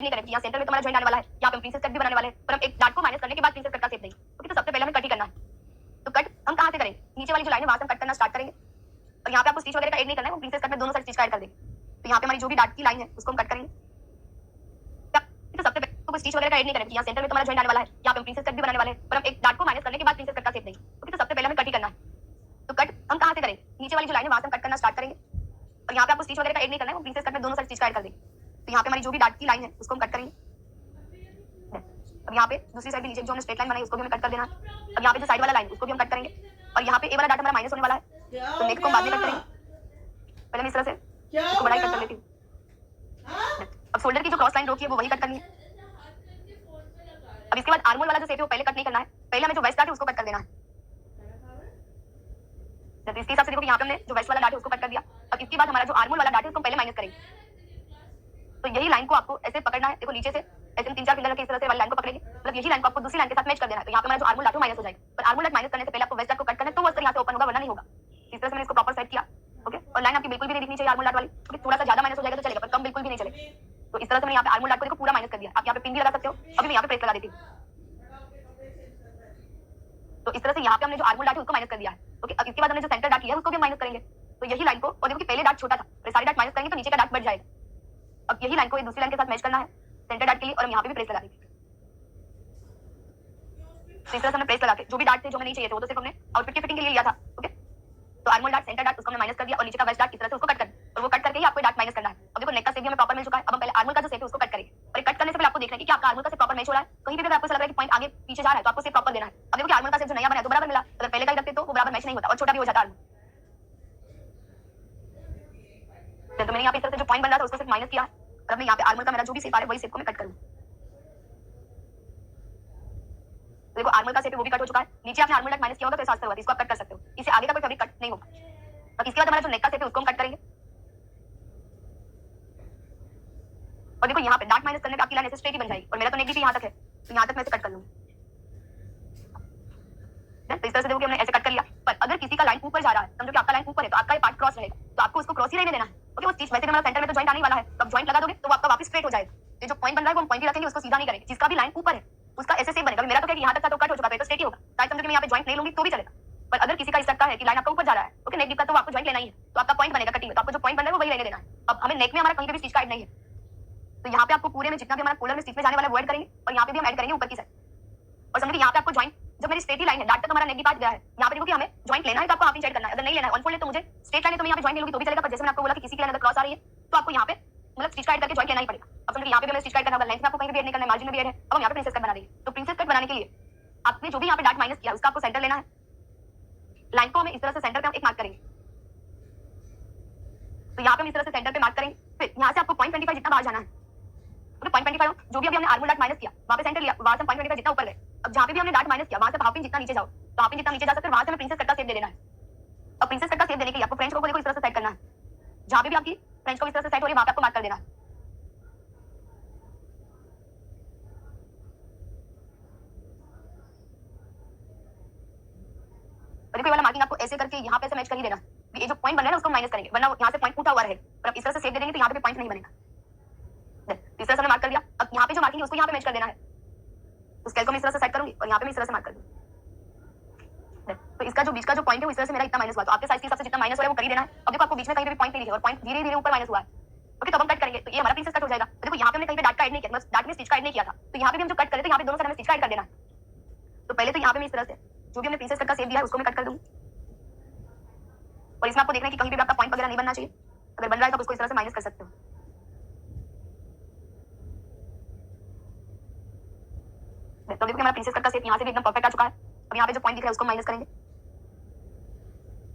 नहीं करेंगे। यहाँ सेंटर में तुम्हारा जॉइंट आने वाला है, यहाँ पे प्रिंसेस कट भी बनाने वाले हैं, पर हम एक डार्ट को माइनस करने के बाद प्रिंसेस कट का शेप देंगे। ओके, तो सबसे पहले हमें कट ही करना है। तो कट हम कहाँ से करें? नीचे वाली जो लाइन है वहां से हम कट करना स्टार्ट करेंगे, और यहाँ पे आपको स्टिच वगैरह का ऐड नहीं करना है, वो प्रिंसेस कट में दोनों साइड स्टिच का ऐड कर देंगे। तो यहाँ पे हमारी जो भी डार्ट की लाइन है उसको हम कट करेंगे। तो सबसे पहले तो स्टिच वगैरह का ऐड नहीं करेंगे। यहाँ सेंटर में तुम्हारा जॉइंट आने वाला है, यहाँ पे प्रिंसेस कट भी बनाने वाले हैं, पर हम एक डार्ट को माइनस करने के बाद प्रिंसेस कट का शेप देंगे। ओके, तो सबसे पहले हमें कट ही करना है। तो कट हम कहाँ से करें? नीचे वाली जो लाइन है वहां से हम कट करना स्टार्ट करेंगे, और यहाँ पे आपको स्टिच वगैरह का ऐड नहीं करना है, वो प्रिंसेस कट में दोनों साइड स्टिच का ऐड कर देंगे। तो यहाँ पे हमारी जो भी डार्ट की लाइन है उसको हम कट करेंगे। अब यहाँ पे दूसरी साइड नीचे जो हमने स्ट्रेट लाइन बनाई उसको भी हमें कट कर देना है। अब यहाँ पे जो साइड वाला लाइन उसको भी हम कट करेंगे, और यहाँ पे ए वाला डाटा हमारा माइनस होने वाला है, तो नेक्स्ट को हम बाद में कट करेंगे। पहले मैं इस तरह से इसको बड़ा कट कर लेती हूँ। अब शोल्डर की जो क्रॉस लाइन रोकी है वो वही कट करनी है। अब इसके बाद आर्मोल वाला जो शेप है वो पहले कट नहीं करना है, पहले हमें जो वेस्ट डाट है उसको कट कर देना है। तो इसके हिसाब से देखो यहाँ पे हमने जो वेस्ट वाला डाट है उसको कट कर दिया। अब इसके बाद हमारा जो आर्मोल वाला डाट है उसको पहले माइनस करेंगे। तो यही लाइन को आपको ऐसे पकड़ना है, देखो नीचे से ऐसे 3-4 फिंगर रख के इस तरह से वाली लाइन को पकड़ेंगे, मतलब यही लाइन को आपको दूसरी लाइन के साथ मैच कर देना है। तो यहाँ पे हमारा जो आर्मोल डाट है माइनस हो जाएगा, पर आर्मोल डाट माइनस करने से पहले आपको वेस्ट डाट को कट करना है, तो वो यहाँ से ओपन होगा, वरना नहीं होगा। इस तरह से मैंने इसको प्रॉपर सेट किया। ओके, और लाइन आपकी बिल्कुल भी नहीं दिखनी चाहिए आर्मोल डाट वाली। ओके, थोड़ा सा ज्यादा माइनस हो जाएगा तो चलेगा, पर कम बिल्कुल भी नहीं चलेगा। तो इस तरह से मैंने यहाँ पे आर्मोल डाट को देखो पूरा माइनस कर दिया। आप यहाँ पे पिन भी लगा सकते हो, अभी मैं यहाँ पे प्रेस लगा देती हूँ। तो इस तरह से यहाँ पे हमने जो आर्मोल डाट है उसको माइनस कर दिया है। ओके, अब इसके बाद हमने जो सेंटर डाट किया है उसको भी माइनस करेंगे। तो यही लाइन को, और देखो कि पहले डाट छोटा था, तो सारी डाट माइनस करेंगे तो नीचे का डाट बढ़ जाएगा। अब यही लाइन को एक दूसरी लाइन के साथ मैच करना है सेंटर डाट के लिए, और हम यहाँ पे भी प्रेस लगा देंगे। तो इस तरह से हमने प्रेस लगा के जो भी डाट थे जो हमें नहीं चाहिए थे वो तो सिर्फ हमने आउटफिट की फिटिंग के लिए लिया था। ओके, तो आर्मोल डाट सेंटर डाट उसको हमने माइनस कर दिया, और नीचे का वेस्ट डाट इस तरह से उसको कट कर, और वो कट करके ही आपको डाट माइनस करना है। अब देखो नेक का शेप भी हमें प्रॉपर मिल चुका है। अब हम पहले आर्मोल का जो शेप है उसको कट करेंगे, और कट करने से पहले आपको देखना है कि आपका आर्मोल का शेप प्रॉपर मैच हो रहा है। कहीं भी अगर आपको लग रहा है कि पॉइंट आगे पीछे जा रहा है तो आपको शेप प्रॉपर देना है। अब देखो कि आर्मोल का शेप जो नया बना है तो बराबर मिला, अगर पहले का ही रखते तो वो बराबर मैच नहीं होता और छोटा भी हो जाता आर्मोल। तो मैंने यहाँ पे इस तरह से जो पॉइंट बन रहा था उसको सिर्फ माइनस किया, और अब मैं यहाँ पे आर्मोल का मेरा जो भी शेप आ रहा है वही शेप को मैं कट करूँ। देखो आर्मोल का शेप वो भी कट हो चुका है। नीचे आपने आर्मोल डाट माइनस किया होगा तो ऐसा होगा, इसको आप कट कर सकते हो, इससे आगे का कोई फैब्रिक कट नहीं होगा। अब इसके बाद हमारा जो नेक का शेप है उसको हम कट करेंगे, और देखो यहाँ पे डाट माइनस करने पे आपकी लाइन ऐसे स्ट्रेट ही बन जाएगी, और मेरा तो नेक भी यहाँ तक है, तो यहाँ तक मैं इसे कट कर लूंगी। तो इस तरह से देखो कि हमने ऐसे कट कर लिया। पर अगर किसी का लाइन ऊपर जा रहा है, समझो कि आपका लाइन ऊपर है तो आपका ये पार्ट क्रॉस रहेगा, तो आपको उसको क्रॉस ही रहने देना है। ओके, वो स्टिच वैसे भी हमारा सेंटर में तो जॉइंट आने वाला है, तो आप जॉइंट लगा दोगे तो आपका वापस स्ट्रेट हो जाएगा। ये जो पॉइंट बन रहा है वो हम पॉइंट ही रखेंगे, उसको सीधा नहीं करेंगे। जिसका भी लाइन ऊपर है उसका ऐसे सेम बनेगा। मेरा तो क्या यहाँ तक था तो कट हो चुका है तो स्ट्रेट ही होगा, ताकि समझो कि मैं यहाँ पे जॉइंट नहीं लूंगी तो भी चलेगा। पर अगर किसी का इस तक का है कि लाइन आपका ऊपर जा रहा है, ओके, नेक डिप का, तो आपको जॉइंट लेना ही है, तो आपका पॉइंट बनेगा कटिंग में, तो आपको जो पॉइंट बन रहा है वो वही रहने देना है। अब हमें नेक में हमारा कहीं पे भी स्टिच का ऐड नहीं है, तो यहाँ पे आपको पूरे में जितना भी हमारा कॉलर में स्टिच में जाने वाला है वो ऐड करेंगे, और यहाँ पे भी हम ऐड करेंगे ऊपर की साइड। और समझो कि यहाँ पे आपको जॉइंट, जब मेरी स्ट्रेट ही लाइन है, डाट तक हमारा नेक की पार्ट गया है, यहाँ पे देखो कि हमें जॉइंट लेना है तो आपको हाफ इंच ऐड करना है। अगर नहीं लेना है अनफोल्ड है तो मुझे स्ट्रेट लाइन है तो मैं यहाँ पे जॉइंट ले लूंगी तो भी चलेगा, पर जैसे मैंने आपको बोला कि किसी की लाइन अगर क्रॉस आ रही है तो आपको यहाँ पे मतलब स्टिच ऐड करके जॉइंट लेना ही पड़ेगा। अब समझो कि यहाँ पे भी हमें स्टिच ऐड करना होगा, लेंथ में आपको कहीं भी ऐड नहीं करना है, मार्जिन में भी ऐड है। अब हम यहाँ पे प्रिंसेस कट बना देंगे। तो प्रिंसेस कट बनाने के लिए आपने जो भी यहाँ पे डाट माइनस किया उसका आपको सेंटर लेना है, लाइन को हमें इस तरह से सेंटर पे हम एक मार्क करेंगे। तो यहाँ पे हम इस तरह से सेंटर पे मार्क करेंगे, फिर यहाँ से आपको 0.25 जितना बाहर जाना है। तो 0.25 जो भी अभी हमने आर्मोल डाट माइनस किया वहाँ पे सेंटर लिया, वहाँ से 0.25 जितना ऊपर गए। अब जहाँ पे भी हमने डाट माइनस किया वहाँ से हाफ इंच जितना नीचे जाओ, तो हाफ इंच जितना नीचे जा सकते हैं, वहाँ से हमें प्रिंसेस कट का शेप दे देना है। अब प्रिंसेस कट का शेप देने के लिए आपको फ्रेंच को देखो इस तरह से सेट करना है, जहाँ पे भी आपकी फ्रेंच को इस तरह से सेट हो रही है वहाँ पे आपको मार्क कर देना है। देखो ये वाला मार्किंग आपको ऐसे करके यहाँ पे ऐसे मैच कर ही देना। ये जो पॉइंट बन रहा है ना उसको माइनस करेंगे, वरना यहाँ से पॉइंट टूटा हुआ रहेगा। और अब इस तरह से शेप दे देंगे तो यहाँ पे पॉइंट नहीं बनेगा। इस तरह से हमने मार्क कर दिया। अब यहाँ पे जो मार्किंग है उसको यहाँ पे मैच कर देना है, तो स्केल को मैं इस तरह से सेट करूंगी और यहाँ पे मैं इस तरह से मार्क कर दूंगी। तो इसका जो बीच का जो पॉइंट है वो इस तरह से मेरा इतना माइनस हुआ, तो आपके साइज के हिसाब से जितना माइनस हो रहा है वो कर ही देना है। अब देखो आपको बीच में कहीं पे भी पॉइंट नहीं दिखे और पॉइंट धीरे धीरे ऊपर माइनस हुआ है। ओके, तो हम कट करेंगे तो ये हमारा प्रिंसेस कट हो जाएगा। देखो यहाँ पे हमने कहीं पे डाट का ऐड नहीं किया, बस डाट में स्टिच का ऐड नहीं किया था, तो यहाँ पे भी हम जो कट करें तो यहाँ पे दोनों साइड हमें स्टिच का ऐड कर देना है। तो पहले तो यहाँ पे मैं इस तरह से जो भी हमने प्रिंसेस कट का शेप दिया है उसको मैं कट कर दूंगी, और इसमें आपको देखना है कि कहीं भी आपका पॉइंट वगैरह नहीं बनना चाहिए। अगर बन रहा है तो आप उसको इस तरह से माइनस कर सकते हो। तो देखो हमारा प्रिंसेस कट का शेप यहाँ से भी एकदम परफेक्ट आ चुका है। अब यहाँ पे जो पॉइंट दिख रहा है उसको माइनस करेंगे।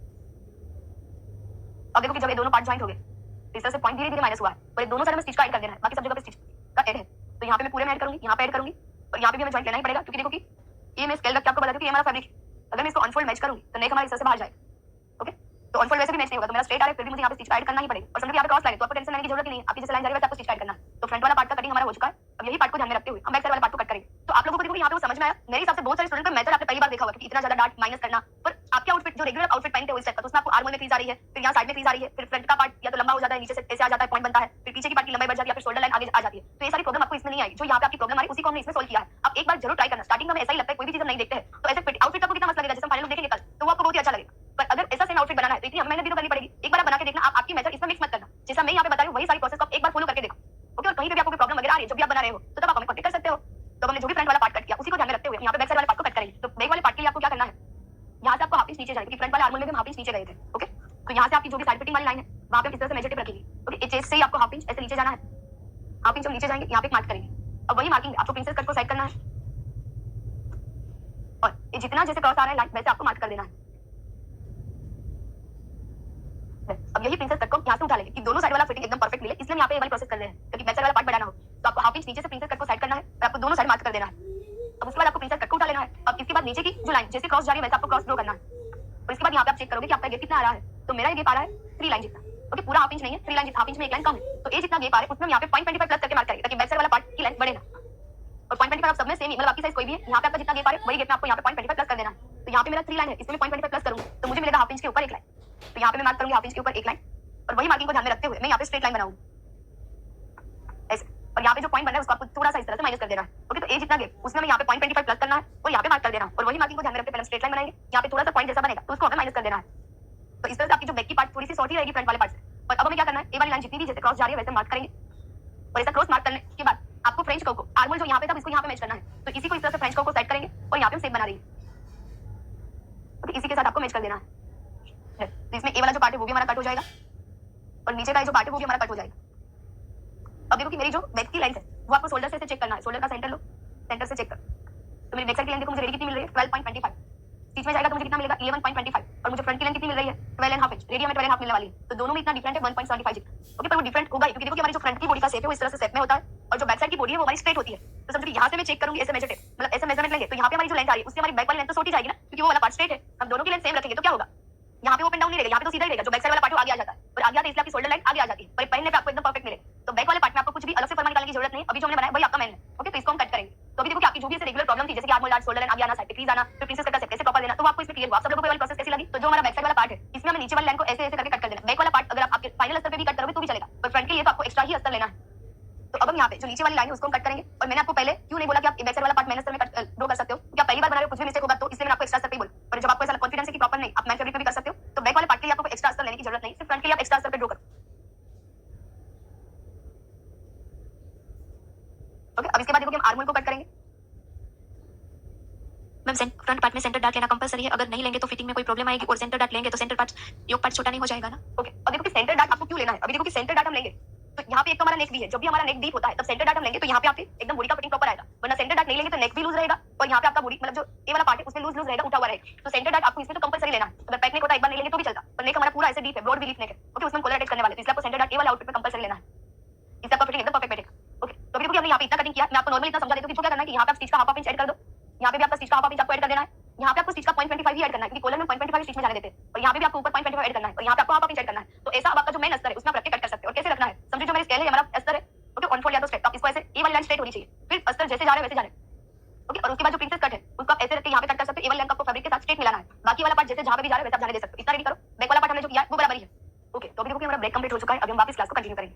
अब देखो कि जब ये दोनों पार्ट ज्वाइंट हो गए तो इस तरह से पॉइंट धीरे धीरे माइनस हुआ है, और ये दोनों साइड में स्टिच का ऐड कर देना है, बाकी सब जगह पे स्टिच का ऐड है। तो यहाँ पे मैं पूरे में ऐड करूंगी, यहाँ पे ऐड करूंगी, और यहाँ पे भी हमें ज्वाइंट लेना ही पड़ेगा, क्योंकि देखो कि ये मैं स्केल रख के आपको बता दूं कि ये हमारा फैब्रिक है। अगर मैं इसको अनफोल्ड मैच करूंगी तो नेक हमारा इस तरह से बाहर जाएगा। ओके, तो अनफोल्ड वैसे भी मैच नहीं होगा, तो मेरा स्ट्रेट आ रहा है फिर भी मुझे यहाँ पे स्टिच का ऐड करना ही पड़ेगा। और समझो कि यहाँ पे क्रॉस लाइन तो आपको टेंशन लेने की जरूरत नहीं है, आपकी जैसे लाइन जा रही है वैसे आपको स्टिच ऐड करना है। तो फ्रंट वाला पार्ट का कटिंग हमारा हो चुका है। अब यही पार्ट को ध्यान में रखते हुए हम बैक साइड वाले पार्ट को कट करेंगे। तो आप लोगों को देखो यहाँ पे वो समझ में आया। मेरे हिसाब से बहुत सारे स्टूडेंट का मेथड आपने पहली बार देखा होगा कि इतना ज्यादा डाट माइनस करना, पर आपके आउटफिट जो रेगुलर आउटफिट पहनते हो इस टाइप का, तो उसमें आपको आर्मोल में क्रीज आ रही है, फिर यहाँ साइड में क्रीज आ रही है, फिर फ्रंट का पार्ट या तो लंबा हो जाता है नीचे से ऐसे आ जाता है, पॉइंट बनता है, फिर पीछे की पार्ट की लंबाई बढ़ जाती है, फिर शोल्डर लाइन आगे आ जाती है। तो ये सारी प्रॉब्लम आपको नहीं आई, जो यहाँ पे आपकी प्रॉब्लम आ रही है उसी को हमने इसमें सोल्व किया है। आप एक बार जरूर ट्राई करना। स्टार्टिंग में हमें ऐसा ही लगता है, कोई भी चीज हम नहीं देखते हैं तो ऐसे आउटफिट आपको कितना मस्त लगेगा, जैसे फाइनल लुक देखेंगे कल तो वो आपको बहुत ही अच्छा लगेगा। पर अगर ऐसा सेम आउटफिट बनाना है तो इतनी मेहनत भी तो करनी पड़ेगी। एक बार आप बना के देखना, आप आपकी मेथड इसमें मिक्स मत करना। जैसा मैं यहाँ पे बता रही हूँ वही सारी प्रोसेस को आप एक बार फॉलो करके देखो, ओके। और कहीं पे भी आपको प्रॉब्लम वगैरह आ रही है जब भी आप बना रहे हो तो तब आप हमें कॉन्टेक्ट कर सकते हो। तो हमने जो भी फ्रंट वाला पार्ट कट किया उसी को ध्यान में रखते हुए यहाँ पे बैक साइड वाले पार्ट को कट करेंगे। तो बैक वाले पार्ट के लिए आपको क्या करना है, यहाँ से आपको हाफ इंच नीचे जाएगा, क्योंकि फ्रंट वाले आर्मोल में भी हम हाफ इंच नीचे गए थे, ओके। तो यहाँ से आपकी जो भी साइड फिटिंग वाली लाइन है वहाँ पे हम इस तरह से मेजर टेप रखेंगे, ओके। चेस्ट से ही आपको हाफ इंच ऐसे नीचे जाना है, हाफ इंच हम नीचे जाएंगे, यहाँ पे मार्क करेंगे। अब वही मार्किंग आपको प्रिंसेस कट को सेट करना है और ये जितना जैसे क्रॉस आ रहा है लाइन वैसे आपको मार्क कर देना है। अब यही प्रिंसेस कट को यहाँ से उठा लेंगे कि दोनों साइड वाला फिटिंग एकदम परफेक्ट मिले, इसलिए हम यहाँ पे ये वाली प्रोसेस कर रहे हैं, क्योंकि बैक साइड वाला पार्ट बढ़ाना हो तो आपको हाफ इंच नीचे से प्रिंसेस कट को सेट करना है और आपको दोनों साइड मार्क कर देना है। अब उसके बाद आपको प्रिंसेस कट को उठा लेना है। अब इसके बाद नीचे की जो लाइन जैसे क्रॉस जा रही है वैसे आपको क्रॉस ड्रॉ करना है। और इसके बाद यहाँ पे आप चेक करोगे कि आपका गेप कितना आ रहा है। तो मेरा ये गेप आ रहा है 3 लाइन जितना, ओके। पूरा हाफ इंच नहीं है, 3 लाइन, हाफ इंच में एक लाइन कम है, तो ये जितना गेप आ रहा है उसमें हम यहाँ पे 0.25 प्लस करके मार्क करेंगे ताकि बैक साइड वाला पार्ट की लेंथ बढ़े ना। और 0.25 आप सब में सेम ही, मतलब आपकी साइज कोई भी है, यहाँ पे आपका जितना गेप आ रहा है वही गेप में आपको यहाँ पे 0.25 प्लस कर देना है। तो यहाँ पे मेरा 3 लाइन है, इसमें 0.25 प्लस करूंगा तो मुझे मिलेगा हाफ इंच के ऊपर एक लाइन। तो यहाँ पे मैं मार्क करूंगी हाफ इंच के ऊपर एक लाइन और वही मार्किंग को ध्यान में रखते हुए मैं यहाँ पे स्ट्रेट लाइन बनाऊंगी ऐसे। और यहाँ पे जो पॉइंट बन रहा है उसको आपको थोड़ा सा इस तरह से माइनस कर देना है, ओके। तो ये जितना गेप उसमें हमें यहाँ पे 0.25 प्लस करना है और यहाँ पे मार्क कर देना है और वही मार्किंग को ध्यान में रखते पहले स्ट्रेट लाइन बनाएंगे, यहाँ पे थोड़ा सा पॉइंट जैसा बनेगा तो उसको हमें माइनस कर देना है। तो इस तरह से आपकी जो बैक की पार्ट थोड़ी सी शॉर्ट ही रहेगी फ्रंट वाले पार्ट से। और अब हमें क्या करना है, ये वाली लाइन जितनी भी जैसे क्रॉस जा रही है वैसे मार्क करेंगे और ऐसा क्रॉस मार्क करने के बाद आपको फ्रेंच कर्व को आर्मोल जो यहाँ पे था इसको यहाँ पे मैच करना है। तो इसी को इस तरह से फ्रेंच कर्व को सेट करेंगे और यहाँ पे शेप बना रही है, ओके। इसी के साथ आपको मैच कर देना है। तो इसमें ए वाला जो पार्ट है वो भी हमारा कट हो जाएगा और नीचे का जो पार्ट है वो भी हमारा कट हो जाएगा। अब देखो कि मेरी जो बैक की लेंथ है वो आपको शोल्डर से चेक करना है। शोल्डर का सेंटर लो, सेंटर से चेक कर। तो मेरी बैक साइड की लेंथ देखो मुझे रेडी कितनी मिल रही है 12.25, स्टिच में जाएगा तो मुझे कितना मिलेगा 11.25 और मुझे फ्रंट की लेंथ कितनी मिल रही है 12.5 इंच, रेडियम में 12.5 मिलने वाली है। तो दोनों में इतना डिफरेंट है 1.75 जितना, ओके। पर वो डिफरेंट होगा क्योंकि देखो कि हमारी जो फ्रंट की बॉडी का शेप है वो इस तरह से शेप में होता है और जो बैक साइड की बॉडी है वो हमारी स्ट्रेट होती है। तो समझो यहाँ से मैं चेक करूंगी ऐसे मेजर टेप, मतलब ऐसे मेजरमेंट लेंगे तो यहाँ पे हमारी जो लेंथ आ रही है उससे हमारी बैक वाली लेंथ तो छोटी जाएगी ना, क्योंकि वो वाला पार्ट स्ट्रेट है। हम दोनों की लेंथ सेम रखेंगे तो क्या होगा, यहाँ पे ओपन डाउन नहीं रहेगा, यहाँ पे तो सीधा ही रहेगा। जो बैक साइड वाला पार्ट आगे आ जाता है और आगे आता है इसलिए आपकी शोल्डर लाइन आगे आ जाती है और पहले पे आपको एकदम परफेक्ट मिले। तो बैक वाले पार्ट में आपको कुछ भी अलग से फरमा निकालने की जरूरत नहीं, अभी जो हमने बनाया वही आपका मेन है, ओके। तो इसको हम कट करेंगे। तो अभी देखो कि आपकी जो भी ऐसे रेगुलर प्रॉब्लम थी जैसे कि आर्मोल लार्ज, शोल्डर लाइन आगे आना, साइड पे क्रीज आना, फिर प्रिंसेस कट का शेप कैसे प्रॉपर देना, तो आपको इसमें क्लियर हुआ। आप सब लोगों को ये वाली प्रोसेस कैसी लगी। तो जो हमारा बैक साइड वाला पार्ट है इसमें हमें नीचे वाली लाइन को ऐसे ऐसे करके कट कर देना। बैक वाला पार्ट अगर आप आपके फाइनल अस्तर पे भी कट करोगे तो भी चलेगा, पर फ्रंट के लिए तो आपको एक्स्ट्रा ही अस्तर लेना है। तो अब हम यहाँ पे जो नीचे वाली लाइन है उसको हम कट करेंगे। और मैंने आपको पहले क्यों नहीं बोला कि आप बैक साइड वाला पार्ट मैन अस्तर में ड्रॉ कर सकते हो, क्योंकि आप पहली बार बना रहे हो कुछ भी मिस्टेक होगा तो इसलिए मैंने आपको एक्स्ट्रा अस्तर पे बोला। पर जब आपको ऐसा कॉन्फिडेंस है कि प्रॉपर नहीं आप मैन फैब्रिक में भी कर सकते हो तो बैक वाले पार्ट के लिए आपको एक्स्ट्रा अस्तर लेने की जरूरत नहीं, सिर्फ फ्रंट के लिए आप एक्स्ट्रा अस्तर पे ड्रॉ करो, ओके। अब इसके बाद देखो कि हम आर्मोल को कट करेंगे। मैम फ्रंट पार्ट में सेंटर डार्ट लेना कंपलसरी है, अगर नहीं लेंगे तो फिटिंग में कोई प्रॉब्लम आएगी और सेंटर डार्ट लेंगे तो सेंटर पार्ट योग पार्ट छोटा नहीं हो जाएगा ना, ओके। अब देखो कि सेंटर डार्ट आपको क्यों लेना है। अभी देखो कि सेंटर डार्ट हम लेंगे तो यहाँ पे एक तो हमारा नेक भी है, जब भी हमारा नेक डीप होता है तब सेंटर डार्ट हम लेंगे तो यहाँ पे आपके एकदम बॉडी का फिटिंग प्रॉपर आएगा, वरना सेंटर डार्ट नहीं लेंगे तो नेक भी लूज रहेगा और यहाँ पे आपका बॉडी मतलब जो ए वाला पार्ट है उसमें लूज रहेगा, उठा हुआ रहेगा। तो सेंटर डार्ट आपको इसमें तो कंपलसरी लेना है। अगर बैक नेक होता है एक बार नहीं लेंगे तो भी चलता, पर नेक हमारा पूरा ऐसे डीप है, ब्रॉड रिलीफ नेक है, ओके। उसमें कोलर अटैच करने वाले, तो इसलिए आपको सेंटर डार्ट ए वाला आउटफिट में कंपलसरी लेना है, इससे आपका फिटिंग एकदम परफेक्ट बैठेगा, ओके। तो अभी देखो कि हमने यहाँ पे इतना कटिंग किया, मैं आपको नॉर्मली इतना समझा देती हूँ कि क्या करना है कि यहाँ पे आप स्टिच का हाफ इंच ऐड कर दो, यहाँ पे भी आपका स्टिच का हाफ इंच आपको ऐड कर देना है। यहाँ पे आपको स्टिच का 0.25 ही ऐड करना है क्योंकि कॉलर में 0.25 स्टिच में जाने देते हैं और यहाँ पे भी आपको ऊपर 0.25 ऐड करना है और यहाँ पे आपको हाफ इंच ऐड करना है। तो ऐसा अब आपका जो मेन अस्तर है उसमें आप रख के कट कर सकते हो। और कैसे रखना है, समझिए जो मेरे स्केल है हमारा अस्तर है, ओके, ऑन फोल्ड या तो स्ट्रेट, आप इसको ऐसे ए वाली लाइन स्ट्रेट होनी चाहिए, फिर अस्तर जैसे जा रहा है वैसे जा रहा है, ओके। और उसके बाद जो प्रिंसेस कट है उसको आप ऐसे रख के यहाँ पे कट कर सकते हो। ए वाली लाइन को आपको फैब्रिक के साथ स्ट्रेट मिलाना है, बाकी वाला पार्ट जैसे जहाँ पे भी जा रहा है वैसे आप जाने दे सकते हो। इतना रेडी करो। बैक वाला पार्ट हमने जो किया वो बराबर ही है, ओके। तो अभी देखो कि हमारा ब्रेक कंप्लीट हो चुका है, अभी हम वापस क्लास को कंटिन्यू करेंगे,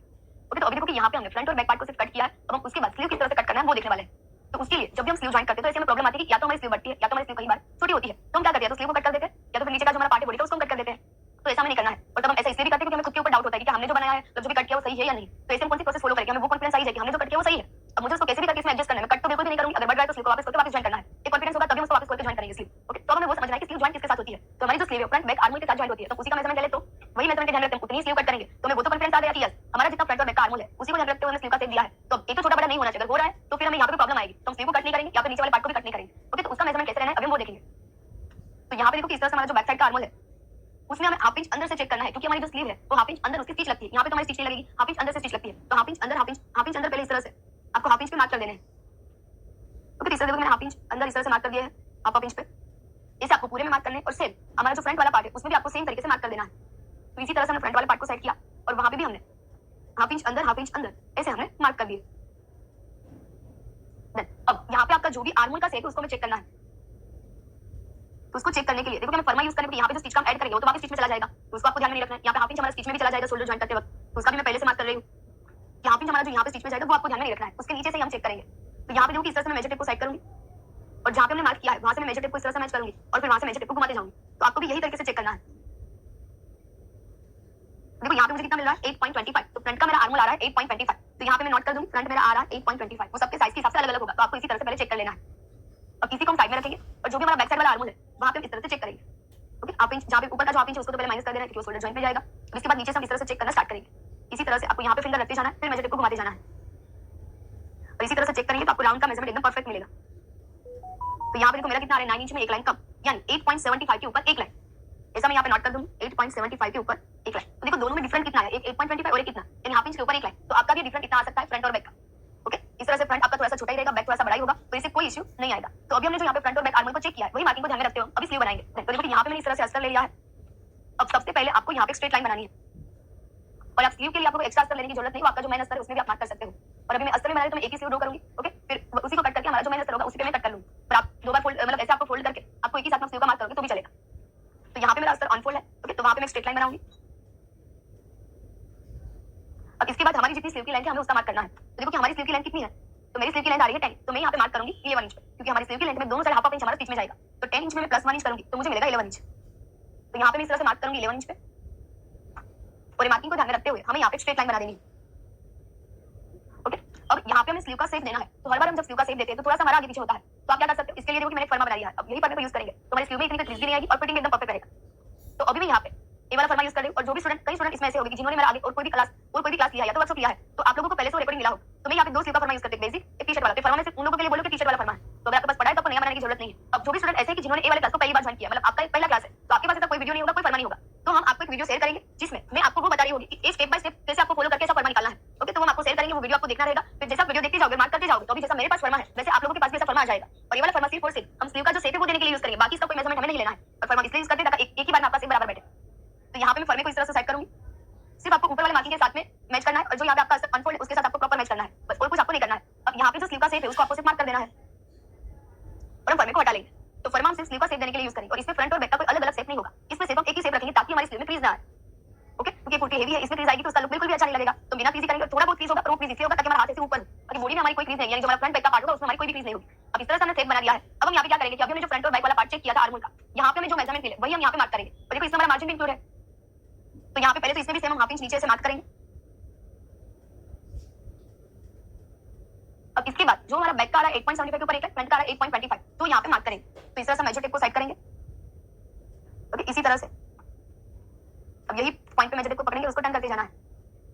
ओके। तो अभी देखो कि यहाँ पे हमने फ्रंट और बैक पार्ट को सिर्फ कट किया है, अब हम उसके बाद स्लीव किस तरह से कट करना है वो देखने वाले हैं। तो उसके लिए जब भी हम स्लीव जॉइंट करते हैं तो ऐसे में प्रॉब्लम आती है कि या तो हमारी स्लीव बढ़ती है या तो हमारी स्लीव कई बार छोटी होती है। तो हम क्या करते हैं, तो स्लीव को कट कर देते हैं या तो फिर नीचे का जो हमारा पार्ट है बॉडी का उसको हम कट कर देते हैं। तो ऐसा हमें नहीं करना है। और तब हम ऐसा इसलिए भी करते हैं क्योंकि हमें खुद के ऊपर डाउट होता है कि हमने जो बनाया है तो जो भी कट किया वो सही है या नहीं। तो ऐसे हम कौन सी प्रोसेस फॉलो करेंगे, हमें वो कॉन्फिडेंस आई है कि हमने जो कट किया वो सही है। अब मुझे उसको कैसे भी करके इसमें एडजस्ट करना है, मैं कट तो बिल्कुल भी नहीं करूंगी, अगर बढ़ रहा है तो स्लीव को वापस करके वापस जॉइन करना है। एक कॉन्फिडेंस होगा तभी हम उसको वापस करके जॉइन करेंगे स्लीव, ओके। तो हमें वो समझना है कि स्लीव जॉइंट किसके साथ होती है। तो हमारी जो स्लीव है फ्रंट बैक आर्मोल के साथ जॉइंट होती है, तो उसी का मेजरमेंट ले ले, तो वही मेजरमेंट ध्यान रखते हैं उतनी स्लीव कट करेंगे। तो हमें वो तो कॉन्फिडेंस आ गया कि यस हमारा जितना फ्रंट और बैक का आर्मोल है उसी को ध्यान रखते हुए हमने स्लीव का शेप दिया है। तो एक तो छोटा बड़ा नहीं होना चाहिए, अगर हो रहा है तो फिर हमें यहाँ पे प्रॉब्लम आएगी, तो हम स्लीव को कट नहीं करेंगे या फिर नीचे वाले पार्ट को भी कट नहीं करेंगे, ओके। तो उसका मेजरमेंट कैसे रहना है अभी हम वो देखेंगे। तो यहाँ पे देखो कि इस तरह से हमारा जो बैक साइड का आर्मोल है उसमें हमें हाफ इंच अंदर से चेक करना है, क्योंकि हमारी जो स्लीव है वो हाफ इंच अंदर उसकी स्टिच लगती है। यहाँ पे तो हमारी स्टिच नहीं लगेगी, हाफ इंच अंदर से स्टिच लगती है। तो हाफ इंच अंदर हाफ इंच अंदर पहले इस तरह से आपको हाफ इंच पे मार्क कर देने हैं, ओके। इस तरह देखो मैंने हाफ इंच अंदर इस तरह से मार्क कर दिया है हाफ इंच पे, इसे आपको पूरे में मार्क करना है। और सेम हमारा जो फ्रंट वाला पार्ट है उसमें भी आपको सेम तरीके से मार्क कर देना है। तो इसी तरह से हमने फ्रंट वाले पार्ट को सेट किया और वहां पे भी हमने हाफ इंच अंदर ऐसे हमने मार्क कर दिए। अब यहाँ पे आपका जो भी आर्मोल का शेप है उसको हमें चेक करना है। तो उसको चेक करने के लिए देखो कि हमें फर्मा यूज करने के लिए यहाँ पे जो स्टिच का हम ऐड करेंगे वो तो वापस स्टिच में चला जाएगा, तो उसको आपको ध्यान में नहीं रखना है। यहाँ पे हाफ इंच हमारा स्टिच में भी चला जाएगा शोल्डर जॉइंट करते वक्त, तो उसका भी मैं पहले से मार्क कर रही हूँ। यहाँ पे हमारा जो यहाँ पे स्टिच में जाएगा वो आपको ध्यान में नहीं रखना है, उसके नीचे से हम चेक करेंगे। तो यहाँ पे देखो कि इस तरह से मैं मेजर टेप को सेट करूंगी और जहाँ पे हमने मार्क किया है वहां से मैं मेजर टेप को इस तरह से मैच करूंगी और फिर वहां से मेजर टेप को घुमाते जाऊंगी। तो आपको भी यही तरीके से चेक करना है। देखो यहाँ पे मुझे कितना मिल रहा है 8.25, तो फ्रंट का मेरा आर्मोल आ रहा है 8.25, तो यहाँ पे मैं नोट कर दूंगी फ्रंट मेरा आ रहा है 8.25। वो सबके साइज के हिसाब से अलग अलग होगा, तो आपको इसी तरह से पहले चेक कर लेना है। अब इसी को हम साइड में रखेंगे और जो भी हमारा बैक साइड वाला आर्मोल है वहां पे इस तरह से चेक करेंगे। ओके, आप इंच जहाँ पे ऊपर का जो आप इंच उसको तो पहले माइनस कर देना है क्योंकि शोल्डर जॉइंट में जाएगा। इसके बाद नीचे से हम इस तरह से चेक करना स्टार्ट करेंगे। इसी तरह से आपको यहाँ पे फिंगर रखते जाना है, फिर मेजर टेप को घुमाते जाना है और इसी तरह से चेक करेंगे तो आपको राउंड का मेजरमेंट एकदम परफेक्ट मिलेगा। तो यहाँ पे देखो मेरा कितना आ रहा है 9 इंच में एक लाइन कम, यानी 8.75 के ऊपर एक लाइन। ऐसा मैं यहाँ पे नोट कर दूंगी 8.75 के ऊपर एक लाइन। तो देखो दोनों में डिफरेंट कितना है, एक 8.25 और एक कितना, यानी हाफ इंच के ऊपर एक लाइन। तो आपका भी डिफरेंट कितना आ सकता है फ्रंट और बैक का। ओके, इस तरह से फ्रंट आपका थोड़ा सा छोटा ही रहेगा, बैक थोड़ा सा बड़ा ही होगा, तो इससे कोई इश्यू नहीं आएगा। तो अभी हमने जो यहाँ पे फ्रंट और बैक आर्मोल को चेक किया है वही मार्किंग को ध्यान में रखते हो अभी स्लीव बनाएंगे। तो देखो यहाँ पे मैंने इस तरह से अस्तर ले लिया है। अब सबसे पहले आपको यहाँ पे स्ट्रेट लाइन बनानी है और आप स्लीव के लिए आपको एक्स्ट्रा अस्तर लेने की जरूरत नहीं, आपका जो मेन अस्तर है उसमें भी आप मार्क कर सकते हो। और अभी मैं अस्तर में बना रही तो मैं एक ही स्लीव ड्रॉ करूंगी। ओके, फिर उसी को कट करके हमारा जो मेन अस्तर होगा उसी पे मैं कट कर लूंगी। पर आप दो बार फोल्ड मतलब ऐसे आपको फोल्ड करके आपको एक ही साथ में स्लीव का मार्क करोगे तो भी चलेगा। तो यहाँ पे मेरा अस्तर अनफोल्ड है। ओके, तो वहां पे मैं स्ट्रेट लाइन बनाऊंगी। अब इसके बाद हमारी जितनी स्लीव की लेंथ है हमें उसका मार्क करना है। तो देखो कि हमारी स्लीव की लेंथ कितनी है, तो मेरी स्लीव की लेंथ आ रही है 10, तो मैं यहाँ पे मार्क करूंगी 11 इंच पे, क्योंकि हमारी स्लीव की लेंथ में दोनों साइड हाफ इंच हमारा स्टिच में जाएगा। तो 10 इंच में मैं +1 इंच करूंगी तो मुझे मिलेगा 11 इंच। तो यहाँ पे मैं इस तरह से मार्क करूंगी 11 इंच पे और ये मार्किंग को ध्यान में रखते हुए हमें यहाँ पे स्ट्रेट लाइन बना देनी है। ओके, अब यहाँ पे हमें स्लीव का शेप देना है। तो हर बार हम जब स्लीव का शेप देते हैं तो थोड़ा सा हमारा आगे पीछे होता है, तो आप क्या कर सकते हो, इसके लिए देखो कि मैंने फर्मा बना लिया है। अब यही फर्मे को यूज करेंगे तो हमारी स्लीव में इतनी क्रीज भी नहीं आएगी और फिटिंग एकदम परफेक्ट रहेगा। तो अभी मैं यहाँ पे ये वाला फर्मा यूज कर रही हूँ और जो भी स्टूडेंट, कई स्टूडेंट इसमें ऐसे होंगे कि जिन्होंने मेरा आगे और कोई भी क्लास लिया है या तो वर्कशॉप लिया है, तो आप लोगों को पहले से रिकॉर्डिंग मिला हो। तो मैं यहाँ पे दो स्लीव का फर्मा यूज करते हैं, बेसिक एक टी-शर्ट वाला। तो फर्मा में से उन लोगों के लिए बोलो कि टी-शर्ट वाला फर्मा है, तो अगर आपके पास पड़ा है तो आपको नया बनाने की जरूरत नहीं है। अब जो भी स्टूडेंट ऐसे कि जिन्होंने ए वाले क्लास को पहली बार ज्वाइन किया, मतलब आपका पहला क्लास है, तो आपके पास ऐसा कोई वीडियो नहीं होगा, कोई फर्मा नहीं होगा, तो हम आपको एक वीडियो शेयर करेंगे जिसमें मैं आपको वो बता रही होगी कि स्टेप बाय स्टेप कैसे आपको फॉलो करके ऐसा फर्मा निकालना है। ओके, तो हम आपको शेयर करेंगे, वो वीडियो आपको देखना रहेगा। फिर जैसा वीडियो देखते जाओगे, मार्क करते जाओगे, तो अभी जैसा मेरे पास फर्मा है वैसे आप लोगों के पास भी ऐसा फर्मा आ जाएगा। और ये वाला फर्मा सिर्फ और सिर्फ हम स्लीव का जो शेप है वो देने के लिए यूज करेंगे, बाकी इसका कोई मेजरमेंट हमें नहीं लेना है। और फर्मा इसलिए यूज करते हैं ताकि एक ही बार में आपका शेप बराबर बैठे। तो यहाँ पे मैं फर्मे को इस तरह से सेट करूंगी, सिर्फ आपको ऊपर वाले मार्किंग के साथ में मैच करना है और जो यहाँ पे आपका अनफोल्ड है उसके साथ आपको प्रॉपर मैच करना है, बस और कुछ आपको नहीं करना है। अब यहाँ पे जो स्लीव का शेप है उसको आपको सिर्फ मार्क कर देना है और हम फर्मे को हटा लेंगे। तो फर्मा हम सिर्फ स्लीव का शेप देने के लिए यूज करेंगे और इसमें फ्रंट और बैक का कोई अलग अलग शेप नहीं होगा, इसमें सिर्फ हम एक ही शेप रखेंगे ताकि हमारी स्लीव में क्रीज ना आए। ओके, क्योंकि कुर्ती हेवी है, इसमें क्रीज आएगी तो उसका लुक बिल्कुल भी अच्छा नहीं लगेगा। तो बिना क्रीज करेंगे, थोड़ा बहुत क्रीज होगा पर वो क्रीज इसलिए होगा ताकि हमारा हाथ ऐसे ऊपर हो, ताकि बॉडी में हमारी कोई क्रीज नहीं, यानी जो हमारा फ्रंट बैक का पार्ट होगा उसमें हमारी कोई भी क्रीज नहीं होगी। अब इस तरह से हमने शेप बना दिया है। अब हम यहाँ पे क्या करेंगे कि अभी हमने जो फ्रंट और बैक वाला पार्ट चेक किया था आर्मोल का, यहाँ पे हमें जो मेजरमेंट मिले वही हम यहाँ पे मार्क करेंगे। और देखो इसमें हमारा मार्जिन भी इंक्लूड है, तो यहाँ पे पहले तो इसमें भी सेम हम हाफ इंच नीचे से मार्क करेंगे। अब इसके बाद जो हमारा बैक का आ रहा है 8.75 के ऊपर एक है, फ्रंट का आ रहा है 8.25, तो यहाँ पे मार्क करेंगे। तो इस तरह से मेजर टेप को सेट करेंगे। ओके, इसी तरह से अब यही पॉइंट पे मेजर टेप को पकड़ेंगे, उसको टर्न करते जाना है,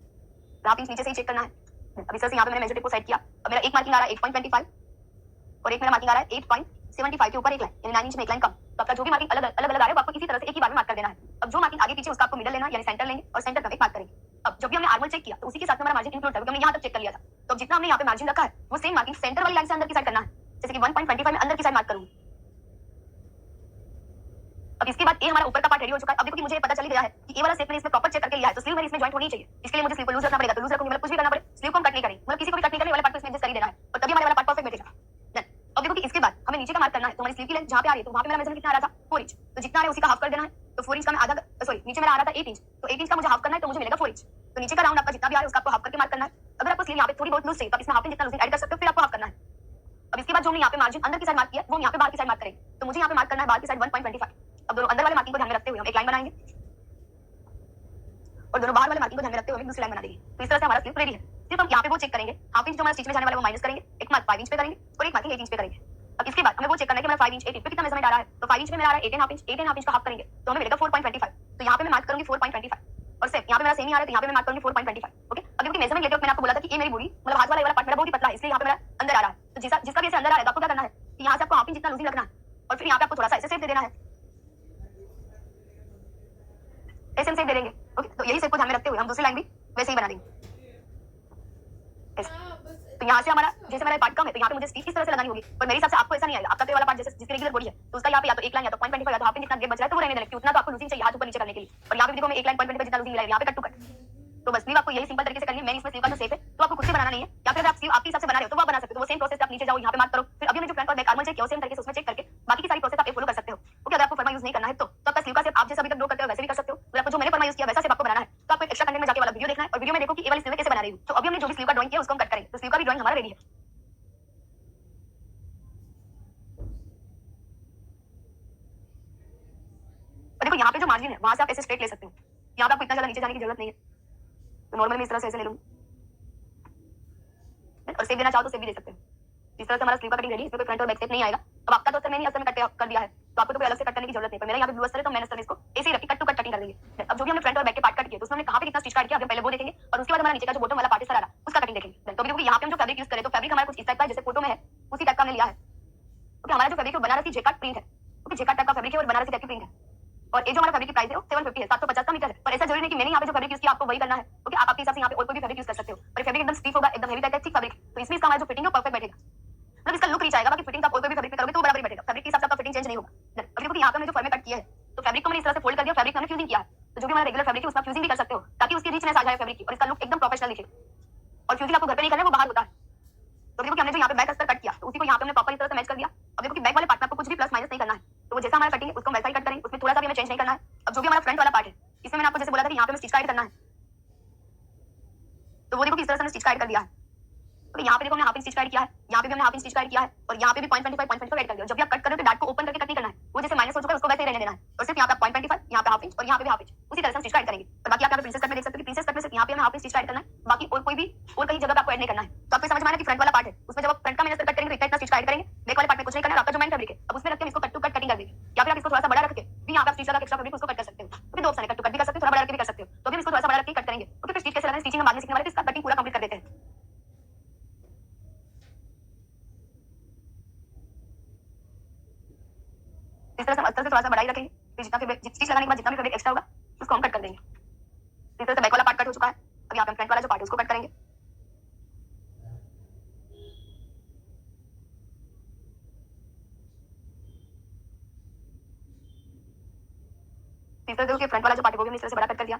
हाफ इंच नीचे से ही चेक करना है। अब इस तरह से यहाँ पे मैंने मेजर टेप को सेट किया। अब मेरा एक मार्किंग आ रहा है 8.25 और एक मेरा मार्किंग आ रहा है 8.75 के ऊपर एक लाइन, यानी 9 इंच में एक लाइन कम। तो आपका जो भी मार्किंग अलग अलग आ रहा है वो आपको इसी तरह से एक ही बार में मार्क कर देना है। अब जो मार्किंग आगे पीछे उसका आपको मिडल लेना है, यानी सेंटर लेंगे और सेंटर का एक मार्क करेंगे। अब जब भी हमने आर्मोल चेक किया तो उसी के साथ में हमारा मार्जिन इंक्लूड था, क्योंकि हमने यहाँ तक चेक कर लिया था। तो अब जितना हमने यहाँ पे मार्जिन रखा है वो सेम मार्किंग सेंटर वाली लाइन से अंदर की साइड करना है, जैसे कि 1.25 में अंदर की साइड मार्क करूंगी। अब इसके बाद ये हमारा ऊपर का पार्ट रेडी हो चुका है। अब देखो कि मुझे पता चल गया है कि ये वाला शेप मैंने इसमें प्रॉपर चेक करके लिया है, तो स्लीव मेरी इसमें जॉइंट होनी चाहिए। इसके लिए मुझे स्लीव को लूज रखना पड़ेगा, तो लूज रखूंगी, मतलब कुछ भी करना पड़े, स्लीव को हम कट नहीं करेंगे, मतलब किसी को भी कट नहीं करने वाला पार्ट को इसमें एडजस्ट कर ही देना है और तभी हमारे वाला पार्ट परफेक्ट बैठेगा। डन। अब देखो कि इसके बाद हमें नीचे का मार्क करना है। तो हमारी स्लीव की लेंथ जहां पे आ रही है तो वहां पे मेरा मेजरमेंट कितना आ रहा था 4 इंच, तो जितना आ रहा है उसी का हाफ कर देना है। तो 4 इंच का मैं आधा, सॉरी नीचे मेरा आ रहा था 8 इंच, तो 8 इंच का मुझे हाफ करना है, तो मुझे मिलेगा 4 इंच। तो नीचे का राउंड आपका जितना भी आ रहा है उसका आपको हाफ करके मार्क करना है। अगर आपको स्लीव यहाँ पे थोड़ी बहुत लूज चाहिए तो इसमें हाफ इंच जितना लूजिंग ऐड कर सकते हो, फिर आपको हाफ करना है। अब इसके बाद जो हमने यहाँ पे मार्जिन अंदर की साइड मार्क किया वो हम यहाँ पे बाहर की साइड मार्क करेंगे। तो मुझे यहाँ पे मार्क करना है बाहर की साइड 1.25। अब दोनों अंदर वाले मार्किंग को ध्यान में रखते हुए हम एक लाइन बनाएंगे और दोनों बाहर वाले मार्किंग को ध्यान में रखते हुए हम दूसरी लाइन बना देंगे। तो इस तरह से हमारा स्लीव रेडी है। सिर्फ हम यहाँ पे वो चेक करेंगे, हाफ इंच जो हमारा स्टिच में जाने वाला वो माइनस करेंगे, एक मार्क 5 इंच पे करेंगे और एक मार्किंग 8 इंच पे करेंगे। अब इसके बाद हमें वो चेक करना है कि हमारा 5 इंच 8 इंच पे कितना मेजरमेंट आ रहा है। तो 5 इंच में मेरा आ रहा है 8.5 इंच, 8.5 इंच का हाफ करेंगे तो हमें मिलेगा 4.25। तो यहाँ पे मैं मार्क करूंगी 4.25 और सेम यहाँ पे मेरा सेम ही आ रहा है, तो यहाँ पे मैं मार्क करूंगी 4.25। ओके, अब देखो मेजरमेंट लेते वक्त मैंने आपको बोला था कि ये मेरी बॉडी मतलब हाथ वाला पार्ट मेरा बहुत ही पतला है, इसलिए यहाँ पे मेरा अंदर आ रहा है। तो जिसका भी ऐसे अंदर आ रहा है तो आपको क्या करना है कि यहाँ से आपको हाफ इंच जितना लूजिंग रखना है और फिर यहाँ पे आपको थोड़ा सा ऐसे शेप दे देना है, ऐसे शेप दे देंगे। ओके, तो यही शेप को ध्यान में रखते हुए हम दूसरी लाइन भी वैसे ही बना देंगे। तो यहाँ से हमारा जैसे मेरा पार्ट कम है तो यहाँ पे मुझे स्टिच इस तरह से लगानी होगी, पर मेरे हिसाब से आपको ऐसा नहीं आएगा। आपका तो वाला पार्ट जैसे जिसकी रेगुलर बॉडी है तो उसका यहाँ पे या तो एक लाइन या तो 0.25 या तो हाफ इंच जितना गैप बच रहा है तो वो रहने देना, क्योंकि उतना तो आपको लूजिंग चाहिए हाथ ऊपर नीचे करने के लिए। और यहाँ पे देखो मैं एक लाइन 0.25 जितना लूजिंग यहाँ पे कट टू कट। तो बस स्लीव आपको यही सिंपल तरीके से करनी है। मैंने इसमें स्लीव का जो शेप है तो आपको खुद से बनाना नहीं है, या फिर आप स्लीव आपके हिसाब से बना रहे हो तो वो बना सकते हो। तो वो सेम प्रोसेस आप नीचे जाओ, यहाँ पे मार्क करो, फिर अभी हमने जो फ्रंट और बैक आर्मल चेक किया सेम तरीके से उसमें चेक करके बाकी की सारी प्रोसेस आप फॉलो कर सकते हो। ओके, अगर आपको फर्मा यूज नहीं करना है तो आपका स्लीव का शेप आप जैसे अभी तक ड्रॉ करते हो वैसे भी कर सकते हो। अगर आपको जो मैंने फर्मा यूज किया वैसा शेप आपको बनाना है तो आपको एक्स्ट्रा कंटेंट में जाके वाला वीडियो देखना है और वीडियो में देखो कि ये वाली स्लीव कैसे बना रही हूँ। तो अभी हमने जो भी हमारा रेडी है। और देखो यहाँ पे जो मार्जिन है वहां से आप ऐसे स्ट्रेट ले सकते हो, यहाँ पे आपको इतना ज्यादा नीचे जाने की जरूरत नहीं है। तो नॉर्मल में इस तरह से ऐसे ले लूंगी और सेव देना चाहो तो सेव भी दे सकते हो। इस तरह से हमारा स्लीव का कटिंग रेडी है, इसमें कोई फ्रंट और बैक स्टेप नहीं आएगा। अब आपका तो अस्तर मैंने अस्तर में कट कर दिया है, तो आपको तो कोई अलग से कट करने की जरूरत नहीं। पर मेरा यहाँ पे ब्लू अस्तर है तो मैंने अस्तर इसको ऐसे ही रख के कट टू कट कटिंग कर देंगे। अब जो भी हमने फ्रंट और बैक के पार्ट कट किए तो उसमें हमने कहां पे कितना स्टिच काट किया हम पहले वो देखेंगे, और उसके बाद हमारा नीचे का जो बॉटम वाला पार्ट है सरारा उसका कटिंग देखेंगे। तो अभी देखो यहाँ पे हम जो फैब्रिक यूज करें तो फैब्रिक हमारा कुछ इस टाइप का है जैसे फोटो में है उसी टाइप का हमने लिया है। क्योंकि हमारा जो फैब्रिक है बनारसी जेकार्ड प्रिंट है, क्योंकि जेकार्ड टाइप का फैब्रिक है और बनारसी टाइप की प्रिंट है। और ये जो हमारा फैब्रिक की प्राइस है वो 750 है, 750 का मीटर है। पर ऐसा जरूरी नहीं कि मैंने यहाँ पे जो फैब्रिक यूज किया आपको वही करना है, क्योंकि आप आपके हिसाब से यहाँ पे और कोई भी फैब्रिक यूज कर सकते हो। पर फैब्रिक एकदम स्टिफ होगा, एकदम हेवी टाइप का थिक फैब्रिक, तो इसमें इसका हमारा जो फिटिंग है परफेक्ट बैठेगा। मतलब इसका लुक रीच आएगा। बाकी फिटिंग आप और कोई भी फैब्रिक पे करोगे तो बराबर ही बैठेगा, फैब्रिक के हिसाब से आपका फिटिंग चेंज नहीं होगा। अभी देखो यहाँ पे हमने जो फॉर्मेट कट किया है तो फैब्रिक को मैंने इस तरह से फोल्ड कर दिया, फैब्रिक मैंने फ्यूजिंग किया है। तो जो भी हमारा रेगुलर फैब्रिक है उसमें फ्यूजिंग भी कर सकते हो ताकि उसकी रिचनेस आ जाए फैब्रिक की और इसका लुक एकदम प्रोफेशनल दिखे। और फ्यूजिंग आपको घर पे नहीं करना है, वो बाहर होता है। तो देखो कि हमने जो यहाँ पे बैक अस्तर कट किया तो उसी को यहाँ पे हमने प्रॉपर इस तरह से मैच कर दिया। अब देखो कि बैक वाले पार्ट में आपको कुछ भी प्लस माइनस नहीं करना है, तो वो जैसा हमारा कटिंग है उसको वैसा ही कट करेंगे, उसमें थोड़ा सा भी हमें चेंज नहीं करना है। अब जो भी हमारा फ्रंट वाला पार्ट है इसमें मैंने आपको जैसे बोला था कि यहाँ पे हमें स्टिच का ऐड करना है, तो वो देखो कि इस तरह से हमने स्टिच का ऐड कर दिया है। तो यहाँ पे देखो हमने हाफ इंच स्टिच ऐड किया है, यहाँ पे भी हमने हाफ इंच स्टिच ऐड किया है और यहाँ पे भी 0.25 ऐड कर दिया। जब भी आप कट करो तो डार्ट को ओपन करके कट नहीं करना है, वो जैसे माइनस हो चुका है उसको वैसे ही रहने देना है। और सिर्फ यहाँ पे 0.25, यहाँ पे हाफ इंच और यहाँ पे भी हाफ इंच उसी तरह से हम स्टिच ऐड करेंगे। और बाकी आप यहाँ पे प्रिंसेस कट में देख सकते हो कि प्रिंसेस कट में सिर्फ यहाँ पे हमें हाफ इंच स्टिच ऐड करना है, बाकी और कोई भी और कहीं जगह पे आपको ऐड नहीं करना है। तो आपको समझ में आया कि फ्रंट वाला पार्ट है उसमें जब आप फ्रंट का मैंने कट करेंगे तो इतना स्टिच ऐड करेंगे, बैक वाले पार्ट में कुछ नहीं करना है। आपका जो मेन फैब्रिक है अब उसमें रख के इसको कट टू कट कटिंग कर देंगे, या फिर आप इसको थोड़ा सा बड़ा रख के भी यहाँ पे आप स्टिच लगा के एक्स्ट्रा फैब्रिक उसको कट कर सकते हो। तो दो ऑप्शन है, कट टू कट भी कर सकते हो, थोड़ा बड़ा रख के भी कर सकते हो। तो हम इसको थोड़ा सा बड़ा रख के कट करेंगे। ओके, फिर स्टिच कैसे लगाना है स्टिचिंग हम बाद में सीखने वाले हैं, इसका कटिंग पूरा कंप्लीट कर देते हैं। इस तरह से हम अस्तर से थोड़ा सा बड़ा ही रखेंगे, फिर जितना भी स्टिच लगाने के बाद जितना भी फैब्रिक एक्स्ट्रा होगा उसको हम कट कर देंगे। इस तरह से बैक वाला पार्ट कट हो चुका है, अब यहाँ पे फ्रंट वाला जो पार्ट है उसको कट करेंगे। इस तरह से फ्रंट वाला जो पार्ट है वो भी हमने इस तरह से बड़ा कट कर दिया।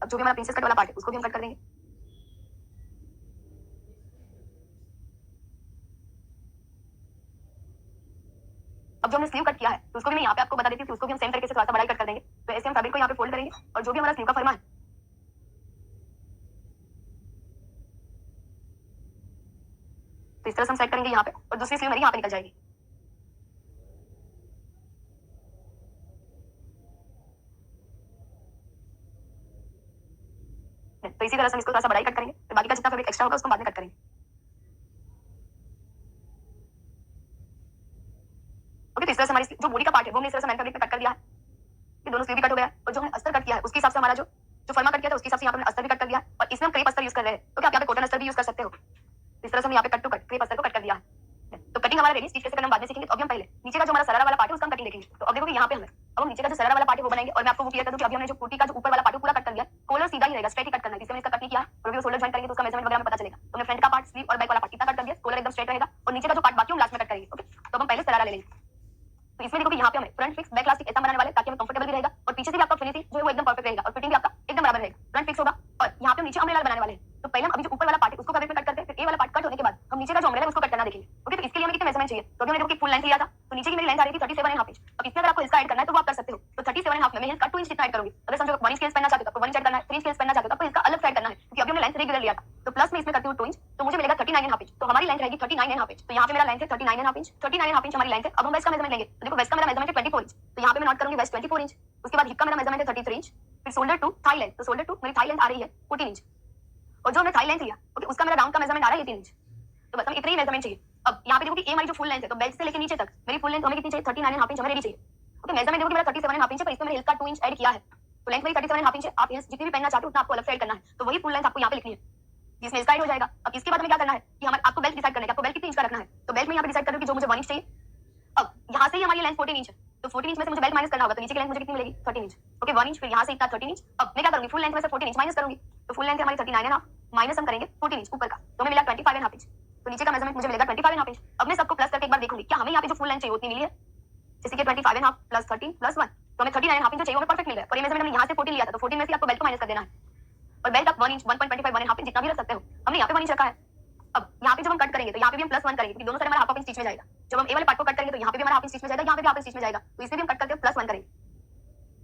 अब जो भी हमारा प्रिंसेस कट वाला पार्ट है उसको भी हम कट कर देंगे। अब जो हमने स्लीव कट किया है तो उसको भी मैं यहाँ पे आपको बता देती हूँ कि उसको भी हम सेम तरीके से थोड़ा सा बड़ा कट कर देंगे। तो ऐसे हम फैब्रिक को यहाँ पे फोल्ड करेंगे और जो भी हमारा स्लीव का फर्मा है तो इस तरह से हम सेट करेंगे यहाँ पे, और दूसरी स्लीव मेरी यहाँ पे निकल जाएगी। तो इसी तरह से हम इसको थोड़ा सा बड़ा ही कट करेंगे, तो बाकी का जितना फैब्रिक एक्स्ट्रा होगा उसको बाद में कट करेंगे। ओके, तो इस तरह से हमारी जो बॉडी का पार्ट है वो हमने इस तरह से मैन फैब्रिक पे कट कर दिया है। ये दोनों स्लीव भी कट हो गया है, और जो हमने अस्तर कट किया है उसके हिसाब से हमारा जो जो फर्मा कट किया था उसके हिसाब से यहाँ पे हमने अस्तर भी कट कर दिया है। और इसमें हम क्रेप अस्तर यूज कर रहे हैं, तो क्या आप यहाँ पे कॉटन अस्तर भी यूज कर सकते हो। इस तरह से हम यहाँ पे कट टू कट क्रेप अस्तर को कट कर दिया है। तो कटिंग हमारा रेडी, स्टिच कैसे करना हम बाद में सीखेंगे। तो अभी हम पहले नीचे का जो हमारा सरारा वाला पार्ट है उसका हम कटिंग देखेंगे। तो अब देखो कि यहाँ पे हम नीचे का जो सरारा वाला पार्ट है वो बनाएंगे। और मैं आपको वो क्लियर कर दूं कि अभी हमने जो कुर्ती का जो ऊपर वाला पार्ट है पूरा कट कर दिया, कॉलर सीधा ही रहेगा, स्ट्रेट ही कट करना है, जिससे इसका कट नहीं किया और भी शोल्डर जॉइन करेंगे तो उसका मेजरमेंट वगैरह में पता चलेगा। तो हमने फ्रंट का पार्ट स्लीव और बैक वाला पार्ट इतना कट कर दिया, कॉलर एकदम स्ट्रेट रहेगा और नीचे का जो पार्ट बाकी हम लास्ट में कट करेंगे। ओके, तो हम पहले सरारा ले लेंगे। तो इसमें देखो कि यहाँ पे हमें फ्रंट फिक्स बैक इलास्टिक ऐसा बनाने वाले ताकि हमें कंफर्टेबल भी रहेगा और पीछे से भी आपका फिनिशिंग जो है वो एकदम परफेक्ट रहेगा और फिटिंग भी आपका एकदम बराबर रहेगा। फ्रंट फिक्स होगा और यहाँ पे हम नीचे अम्ब्रेला बनाने वाले हैं। तो पहले हम अभी जो ऊपर वाला पार्ट है उसको फैब्रिक में कट करते हैं, फिर ए वाला पार्ट कट होने के बाद हम नीचे का जो अम्ब्रेला है उसको कट करना देखेंगे। ओके, तो इसके लिए हमें कितने मेजरमेंट चाहिए। तो अभी हमने देखो कि फुल लेंथ लिया था, तो नीचे की मेरी लेंथ आ रही थी 37.5 इंच। अब इसमें अगर आपको इसका ऐड करना है तो वो आप कर सकते हो। तो 37.5 में मैं इसका 2 इंच कितना ऐड करूंगी। अगर समझो 1 इंच स्केल्स पहनना चाहते हो तो 1 इंच ऐड करना है, 3 इंच स्केल्स पहनना चाहते हो तो आपको इसका अलग से ऐड करना है, क्योंकि अभी हमने लेंथ रेगुलर लिया था। तो प्लस में इसमें करती हूँ 2 इंच, तो मुझे मिलेगा 39.5 इंच। तो हमारी लेंथ रहेगी 39.5 इंच। तो यहाँ पे मेरा लेंथ है 39.5 इंच, 39.5 इंच हमारी लेंथ है। अब हम वेस्ट का मेजरमेंट लेंगे। तो देखो वेस्ट का मेरा मेजरमेंट है 24 इंच, तो यहाँ पे मैं नोट करूंगी वेस्ट 24 इंच। उसके बाद हिप का मेरा मेजरमेंट है 33 इंच। फिर शोल्डर टू थाई लेंथ, तो शोल्डर टू मेरी थाई लेंथ आ रही है 14 इंच। और जो हमने थाई लेंथ लिया ओके उसका मेरा राउंड का मेजरमेंट आ रहा है 18 इंच। तो बस हमें इतना ही मेजरमेंट चाहिए। अब यहाँ पे देखो कि ए हमारी जो फुल लेंथ है तो बेल्ट से लेके नीचे तक मेरी फुल लेंथ हमें कितनी चाहिए 39.5 इंच हमें रेडी चाहिए। ओके, मेजरमेंट देखो कि मेरा 37.5 इंच है, पर इसमें मैंने हिल्स का 2 इंच ऐड किया है। तो लेंथ मेरी 37.5 इंच है। आप हिल्स जितनी भी पहनना चाहते हो उतना आपको अलग से ऐड करना है। तो वही फुल लेंथ आपको यहाँ पे लिखनी है जिसमें इसका ऐड हो जाएगा। अब इसके बाद हमें क्या करना है कि हमारे आपको बेल्ट डिसाइड करना है कि आपको बेल्ट कितनी इंच का रखना है। तो बेल्ट में यहाँ पे डिसाइड करो कि जो मुझे 1 इंच चाहिए। अब यहाँ से ही हमारी लेंथ 14 इंच है, तो 14 इंच में से मुझे बेल्ट माइनस करना होगा, तो नीचे की लेंथ मुझे कितनी मिलेगी 13 इंच। ओके, 1 इंच, फिर यहाँ से इतना 13 इंच। अब मैं क्या करूंगी फुल लेंथ में से 14 इंच माइनस करूंगी, तो फुल लेंथ हमारी 39.5 माइनस हम करेंगे 14 इंच ऊपर का, तो हमें मिला 25.5 इंच। तो नीचे का मेजरमेंट मुझे मिलेगा 25.5 इंच। अब मैं सबको प्लस करके एक बार देखूंगी क्या हमें यहाँ पे जो फुल लेंथ चाहिए उतनी मिली है। जैसे कि 25.5 प्लस 13 प्लस 1 तो हमें 39.5 इंच चाहिए, हमें परफेक्ट मिल गया। और ये मेजरमेंट हमने यहाँ से 14 लिया था, तो 14 में से आपको बेल्ट को माइनस कर देना है। और बेल्ट आप 1 इंच 1.25 1.5 इंच जितना भी रख सकते हो, हमने यहाँ पे 1 इंच रखा है। अब यहाँ पे जब हम कट करेंगे तो यहाँ पे भी हम +1 करेंगे, क्योंकि दोनों साइड हमारा हाफ इंच स्टिच में जाएगा। जब हम ए वाले पार्ट को कट करेंगे तो यहाँ पे भी हमारा हाफ इंच स्टिच में जाएगा, यहाँ पे भी हाफ इंच स्टिच में जाएगा, तो इसमें भी हम कट करके +1 करेंगे।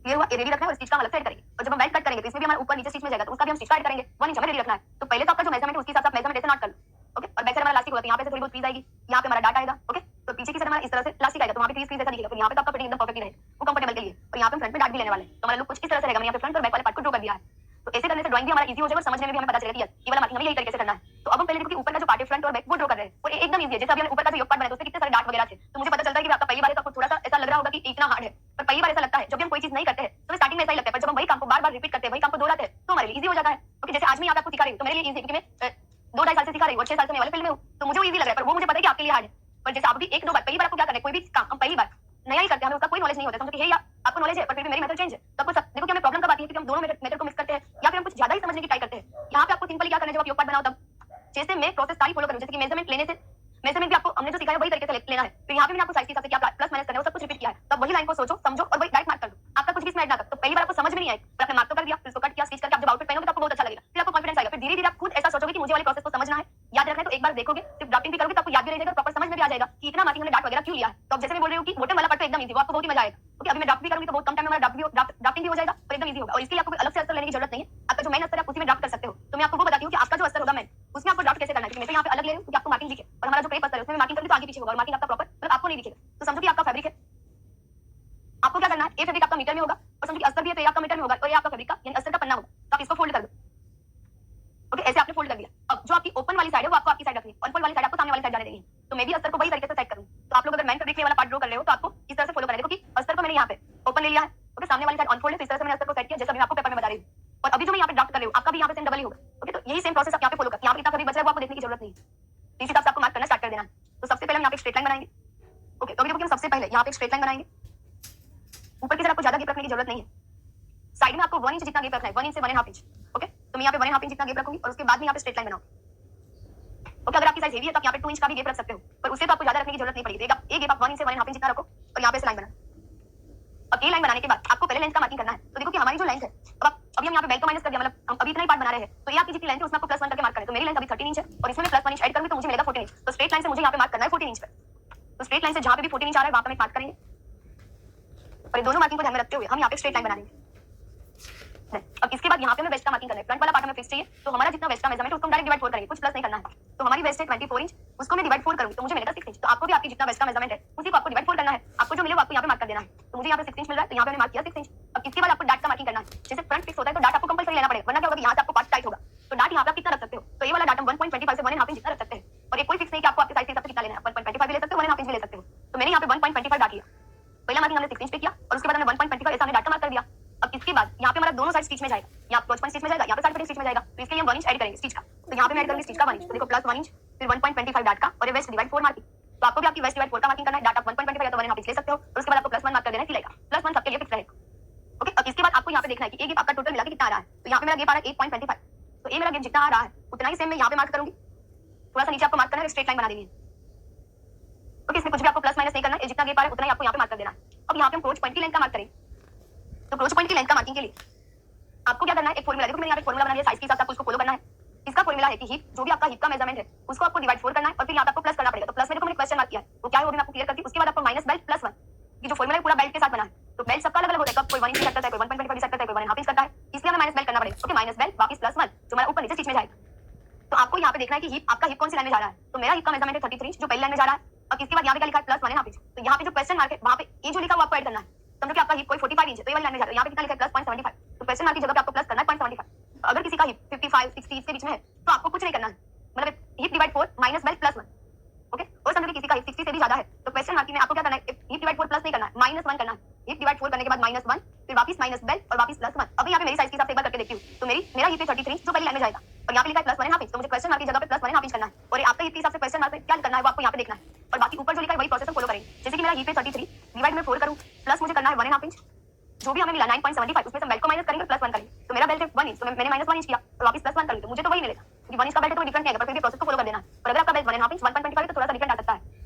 क्लियर हुआ, ये रेडी रखना है और स्टिच का अलग से ऐड करेंगे। और जब हम बेल्ट कट करेंगे तो इसमें भी हमारा ऊपर नीचे स्टिच में जाएगा, तो उसका भी हम स्टिच का ऐड करेंगे। 1 इंच हमें रेडी रखना है। तो पहले तो आपका जो मेजरमेंट है उसके हिसाब से आप मेजरमेंट ऐसे नोट कर लो ओके, और बैक साइड हमारा इलास्टिक होगा, तो यहाँ पे से थोड़ी बहुत फ्रीज आएगी, यहाँ पे हमारा डाटा आएगा, ओके, तो पीछे की साइड हमारा इस तरह से इलास्टिक आएगा, तो वहाँ पे फ्रीज जैसा दिखेगा, फिर यहाँ पे तो आपका फिटिंग एकदम परफेक्ट रहेगा, वो कंफर्टेबल के लिए, और यहाँ पे फ्रंट में डार्ट भी लेने वाले हैं, तो हमारा लुक कुछ इस तरह से रहेगा। मैंने यहाँ पे फ्रंट और बैक वाले पार्ट को ड्रॉ कर दिया है, तो ऐसे करने से ड्राइंग भी हमारा इजी हो जाएगा और समझने में भी हमें पता चलेगा कि ये वाला मार्किंग हमें यही तरीके से करना है। तो अब हम पहले देखो कि ऊपर का जो पार्ट है फ्रंट और बैक वो ड्रॉ कर रहे हैं, और एकदम इजी है। जैसे अभी हमने ऊपर का जो योग पार्ट बनाया तो उसमें कितने सारे डार्ट वगैरह थे, तो मुझे पता चलता है कि आपका पहली बार तो आपको थोड़ा सा ऐसा लग रहा होगा कि इतना हार्ड है, पर पहली बार ऐसा लगता है जब हम कोई चीज नहीं करते हैं तो स्टार्टिंग में ऐसा ही लगता है, पर जब हम वही काम को बार-बार रिपीट करते हैं, वही काम को दोहराते हैं तो हमारे लिए इजी हो जाता है। ओके, जैसे आज मैं यहाँ पे आपको सिखा रही हूँ तो मेरे लिए इजी है, क्योंकि मैं 2-2.5 साल से सिखा रही हूँ और 6 साल से मैं वाले फील्ड में हूँ, तो मुझे वो इजी लग रहा है, पर वो मुझे पता है कि आपके लिए हार्ड है। पर जैसे आप भी 1-2 बार पहली बार आपको क्या करना है, कोई भी काम हम पहली बार नया ही करते हैं, हमें उसका कोई नॉलेज नहीं होता, समझो कि हे यार आपको नॉलेज है पर फिर भी मेरी मेथड चेंज है, तो आपको देखो कि हमें प्रॉब्लम कब आती है कि हम दोनों मेथड को मिक्स करते हैं या फिर हम कुछ ज्यादा ही समझने की ट्राई करते हैं। यहाँ पे आपको सिंपली क्या करना है, जब आप योग पार्ट बनाओ तब जैसे मैं प्रोसेस सारी फॉलो करूँ, जैसे कि मेजरमेंट लेने से मेजरमेंट भी आपको हमने जो सिखाया वही तरीके से लेना है, फिर यहाँ पे मैंने आपको साइज के हिसाब से क्या प्लस माइनस करना है वो सब कुछ रिपीट किया है, तब वही लाइन को सोचो समझो और वही डायरेक्ट मार्क कर दो, आपका कुछ भी इसमें ऐड ना करो। तो पहली बार आपको समझ में नहीं आएगा, पर आपने मार्क तो कर दिया, फिर इसको कट किया, स्टिच करके आप जब आउटफिट पहनोगे तो आपको बहुत अच्छा लगेगा, फिर आपको कॉन्फिडेंस आएगा, फिर धीरे धीरे आप खुद ऐसा सोचोगे कि मुझे वाले प्रोसेस को समझना है, याद रखना है, तो एक बार देखोगे, सिर्फ ड्राफ्टिंग भी करोगे तो आपको याद भी रह जाएगा, प्रॉपर समझ में भी आ जाएगा कि इतना मार्किंग हमने डार्ट वगैरह क्यों लिया है। तो अब जैसे मैं बोल रही हूँ कि बॉटम वाला पार्ट तो एकदम इजी, वो आपको बहुत ही मजा आएगा, क्योंकि अभी मैं ड्राफ्ट भी करूंगी तो बहुत कम टाइम में हमारा ड्राफ्टिंग भी हो जाएगा और एकदम इजी होगा, और इसके लिए आपको अलग से अस्तर लेने की जरूरत नहीं है, आपका जो मेन अस्तर है आप उसी में ड्राफ्ट कर सकते हो। तो मैं आपको वो बताती हूँ कि आपका जो अस्तर होगा मैं उसमें आपको ड्राफ्ट कैसे करना है, मैं तो यहाँ पे अलग ले रही हूँ क्योंकि आपको मार्किंग दिखे, और हमारा जो क्रेप अस्तर है उसमें मार्किंग करूंगी तो आगे पीछे होगा, और मार्किंग आपका प्रॉपर मतलब आपको नहीं दिखेगा। तो समझो कि आपका फैब्रिक है, आपको क्या करना है, ये फैब्रिक आपका मीटर में होगा और समझो कि अस्तर भी है तो ये आपका मीटर में होगा और ये आपका फैब्रिक का यानी अस्तर का पन्ना होगा, तो आप इसको फोल्ड कर दो। ओके, ऐसे आपने फोल्ड कर दिया। अब जो आपकी ओपन वाली साइड है वो आपको आपकी साइड रखनी है, अनफोल्ड वाली साइड आपको सामने वाली साइड जाने देनी है। तो मैं भी अस्तर को वही तरीके से सेट करूँ, तो आप लोग अगर मैन फैब्रिक वाला पार्ट ड्रॉ कर रहे हो तो आपको इस तरह से फॉलो करना है। देखो कि अस्तर को मैंने यहाँ पे ओपन ले लिया है, ओके, सामने वाली साइड अनफोल्ड है, तो इस तरह से मैंने अस्तर को सेट किया जैसे अभी मैं आपको पेपर में बता रही हूँ, और अभी जो मैं यहाँ पे ड्राफ्ट कर रही हूँ आपका भी यहाँ पे सेम डबल ही होगा। ओके, तो यही सेम प्रोसेस आप यहाँ पे फॉलो कर, यहाँ पे कितना फैब्रिक बच रहा है वो आपको देखने की जरूरत नहीं है, इस हिसाब से आपको मार्क करना स्टार्ट कर देना है। तो सबसे पहले हम यहाँ पे स्ट्रेट लाइन बनाएंगे। ओके, तो अभी देखो कि हम सबसे पहले यहाँ पे स्ट्रेट लाइन बनाएंगे, ऊपर की तरफ आपको ज्यादा गैप रखने की जरूरत नहीं है, साइड में आपको 1 इंच जितना गैप रखना है, 1 इंच से 1.5 इंच। ओके, तो मैं यहाँ पे 1.5 इंच जितना गैप रखूंगी और उसके बाद में यहाँ पे स्ट्रेट लाइन बनाऊं। ओके, अगर आपकी साइज हेवी है तो आप यहाँ पे 2 इंच का भी गैप रख सकते हो, पर उससे तो आपको ज्यादा रखने की जरूरत नहीं पड़ेगी। एक गैप आप 1 इंच से 1.5 इंच जितना रखो और यहाँ पे लाइन बनाओ। अब ये लाइन बनाने के बाद आपको पहले लेंथ का मार्किंग करना है। तो देखो कि हमारी जो लेंथ है, अब अभी हम यहाँ पे बेल्ट को माइनस कर दिया, मतलब हम अभी इतना ही पार्ट बना रहे हैं, तो ये आपकी जितनी लेंथ है उसमें आपको +1 करके मार्क करना है। तो मेरी लेंथ अभी 13 इंच है और इसमें मैं +1 इंच ऐड करूंगी तो मुझे मिलेगा 14 इंच। तो स्ट्रेट लाइन से मुझे यहाँ पे मार्क करना है 14 इंच पे, तो स्ट्रेट लाइन से जहाँ पे भी 14 इंच आ रहा है वहाँ पे मार्क करेंगे, और ये दोनों मार्किंग को ध्यान में रखते हुए हम यहाँ पे स्ट्रेट लाइन बना देंगे। अब इसके बाद यहाँ पे हमें वेस्ट का मार्किंग करना है। फ्रंट वाला पार्ट हमें फिक्स चाहिए, तो हमारा जितना वेस्ट का मेजरमेंट है उसको हम डायरेक्ट डिवाइड 4 करेंगे, कुछ प्लस नहीं करना है। तो हमारी वेस्ट है 24 इंच, उसको मैं डिवाइड 4 करूंगी तो मुझे मिलेगा 6 इंच। तो आपको भी आपकी जितना वेस्ट का मेजरमेंट है उसी को आपको डिवाइड 4 करना है, आपको जो मिले वो आपको यहाँ पे मार्क कर देना है। तो मुझे यहाँ पे 6 इंच मिल रहा है तो यहाँ पे मैंने मार्क किया 6 इंच। अब इसके बाद आपको डार्ट का मार्किंग करना है। जैसे फ्रंट फिक्स होता है तो डार्ट आपको कंपल्सरी लेना पड़ेगा, वरना क्या होगा कि यहाँ से आपको पार्ट टाइट होगा, तो डार्ट यहाँ पे आप कितना रख सकते हो, तो ये वाला डार्ट हम 1.25 से 1.5 इंच जितना रख सकते हैं, और ये कोई फिक्स नहीं कि आपको आपके साइज के हिसाब से कितना लेना है, 1.25 भी ले सकते हो 1.5 इंच भी ले सकते हो। तो मैंने यहाँ पे 1.25 डार्ट लिया, पहला मार्किंग हमने 6 इंच पे किया और उसके बाद हमने 1.25 ऐसा हमने डार्ट का मार्क कर दिया। अब इसके बाद यहाँ पे हमारा दोनों साइड स्टिच में जाएगा, यहाँ पे 5 स्टिच में जाएगा, यहाँ पे साइड पे स्टिच में जाएगा, तो इसके लिए हम 1 इंच ऐड करेंगे स्टिच का। तो यहाँ पे मैं ऐड करूंगी स्टिच का 1 इंच, तो देखो +1 इंच फिर 1.25 डार्ट का और ये वेस्ट डिवाइड 4 मार्किंग। तो आपको भी आपकी वेस्ट डिवाइड 4 का मार्किंग करना है, डार्ट आप 1.25 या तो 1.5 इंच ले सकते हो और उसके बाद आपको +1 मार्क कर देना है सिलाई का, +1 सबके लिए फिक्स रहेगा। ओके, अब इसके बाद आपको यहाँ पे देखना है कि एक आपका टोटल मिला के कितना आ रहा है। तो यहाँ पे मेरा गेप आ रहा है 8.25, तो ये मेरा गेप जितना आ रहा है उतना ही सेम मैं यहाँ पे मार्क करूंगी, थोड़ा सा नीचे आपको मार्क करना है, स्ट्रेट लाइन बना देनी है। ओके, इसमें कुछ भी आपको प्लस माइनस नहीं करना है, जितना गेप आ रहा है उतना ही आपको यहाँ पे मार्क कर देना है। अब यहाँ पे हम क्रोच पॉइंट की लेंथ का मार्क करेंगे, तो क्रोच पॉइंट की लेंथ का मार्किंग के लिए आपको क्या करना है, एक फॉर्मूला देखो मैंने यहाँ पे फॉर्मूला बना दिया, साइज के हिसाब से आपको उसको फॉलो करना है। इसका फॉर्मूला है कि हिप जो भी आपका हिप का मेजरमेंट है उसको आपको डिवाइड 4 करना है और फिर यहाँ पे आपको प्लस करना पड़ेगा। तो प्लस में देखो मैंने क्वेश्चन मार्क किया है, वो क्या है वो भी मैं आपको क्लियर करती हूँ। उसके बाद आपको माइनस बेल्ट +1, ये जो फॉर्मूला है पूरा बेल्ट के साथ बना है, तो बेल्ट सबका अलग अलग होता है, कोई 1 इंच करता है, कोई 1.25 सेट करता है, कोई 1.5 इंच करता है, इसलिए हमें माइनस बेल्ट करना पड़ेगा। ओके, माइनस बेल्ट वापस +1 जो हमारा ऊपर नीचे स्टिच में जाएगा। तो आपको यहाँ पे देखना है कि हिप आपका हिप कौन सी लाइन में जा रहा है। तो मेरा हिप का मेजरमेंट है 33 इंच जो पहली लाइन में जा रहा है। अब इसके बाद यहाँ पे क्या लिखा है +1.5 इंच, तो यहाँ पे जो क्वेश्चन मार्क है वहाँ पे ये जो लिखा वो आपको ऐड करना है। समझो कि आपका हिप कोई 45 इंच है तो ये वाली लाइन में जा रहा है, यहाँ पे कितना लिखा है +0.75, तो क्वेश्चन मार्क की जगह पे आपको प्लस करना है 0.75। अगर किसी का हिप 55 60 इसके बीच में है तो आपको कुछ नहीं करना है, मतलब hip divide 4 minus belt +1। Okay, और समझो कि किसी का हिप 60 से भी ज्यादा है तो क्वेश्चन मार्किंग में आपको क्या करना है, हिप डिवाइड 4 प्लस नहीं करना है, -1 करना है। हिप डिवाइड 4 करने के बाद -1 फिर वापस माइनस बेल्ट और वापस +1। अभी यहाँ पे मेरी साइज के हिसाब से एक बार करके देखती हूँ, तो मेरा हिप है 33 इंच जो पहली लाइन में जाएगा और यहाँ पे लिखा है +1.5 इंच, तो मुझे क्वेश्चन मार्क की जगह पे +1.5 इंच करना है, और आपके हिप के हिसाब से क्वेश्चन मार्क में क्या करना है वो आपको यहाँ पे देखना है, और बाकी ऊपर जो लिखा है वही प्रोसेस फॉलो करेंगे। जैसे कि मेरा हिप है 33 डिवाइड में 4 करूँ प्लस मुझे करना है 1.5 इंच, जो भी हमें मिला 9.75 उसमें से बेल्ट को माइनस करेंगे +1 करेंगे। तो मेरा बेल्ट है 1 इंच, तो मैंने -1 इंच किया तो वापस +1 कर ली, तो मुझे तो वही मिलेगा क्योंकि 1 इंच का बेल्ट है तो डिफरेंट नहीं है, पर फिर भी प्रोसेस को फॉलो कर देना है। और अगर आपका बेल्ट 1.5 इंच 1.25 तो थोड़ा सा डिफरेंट आ सकता है।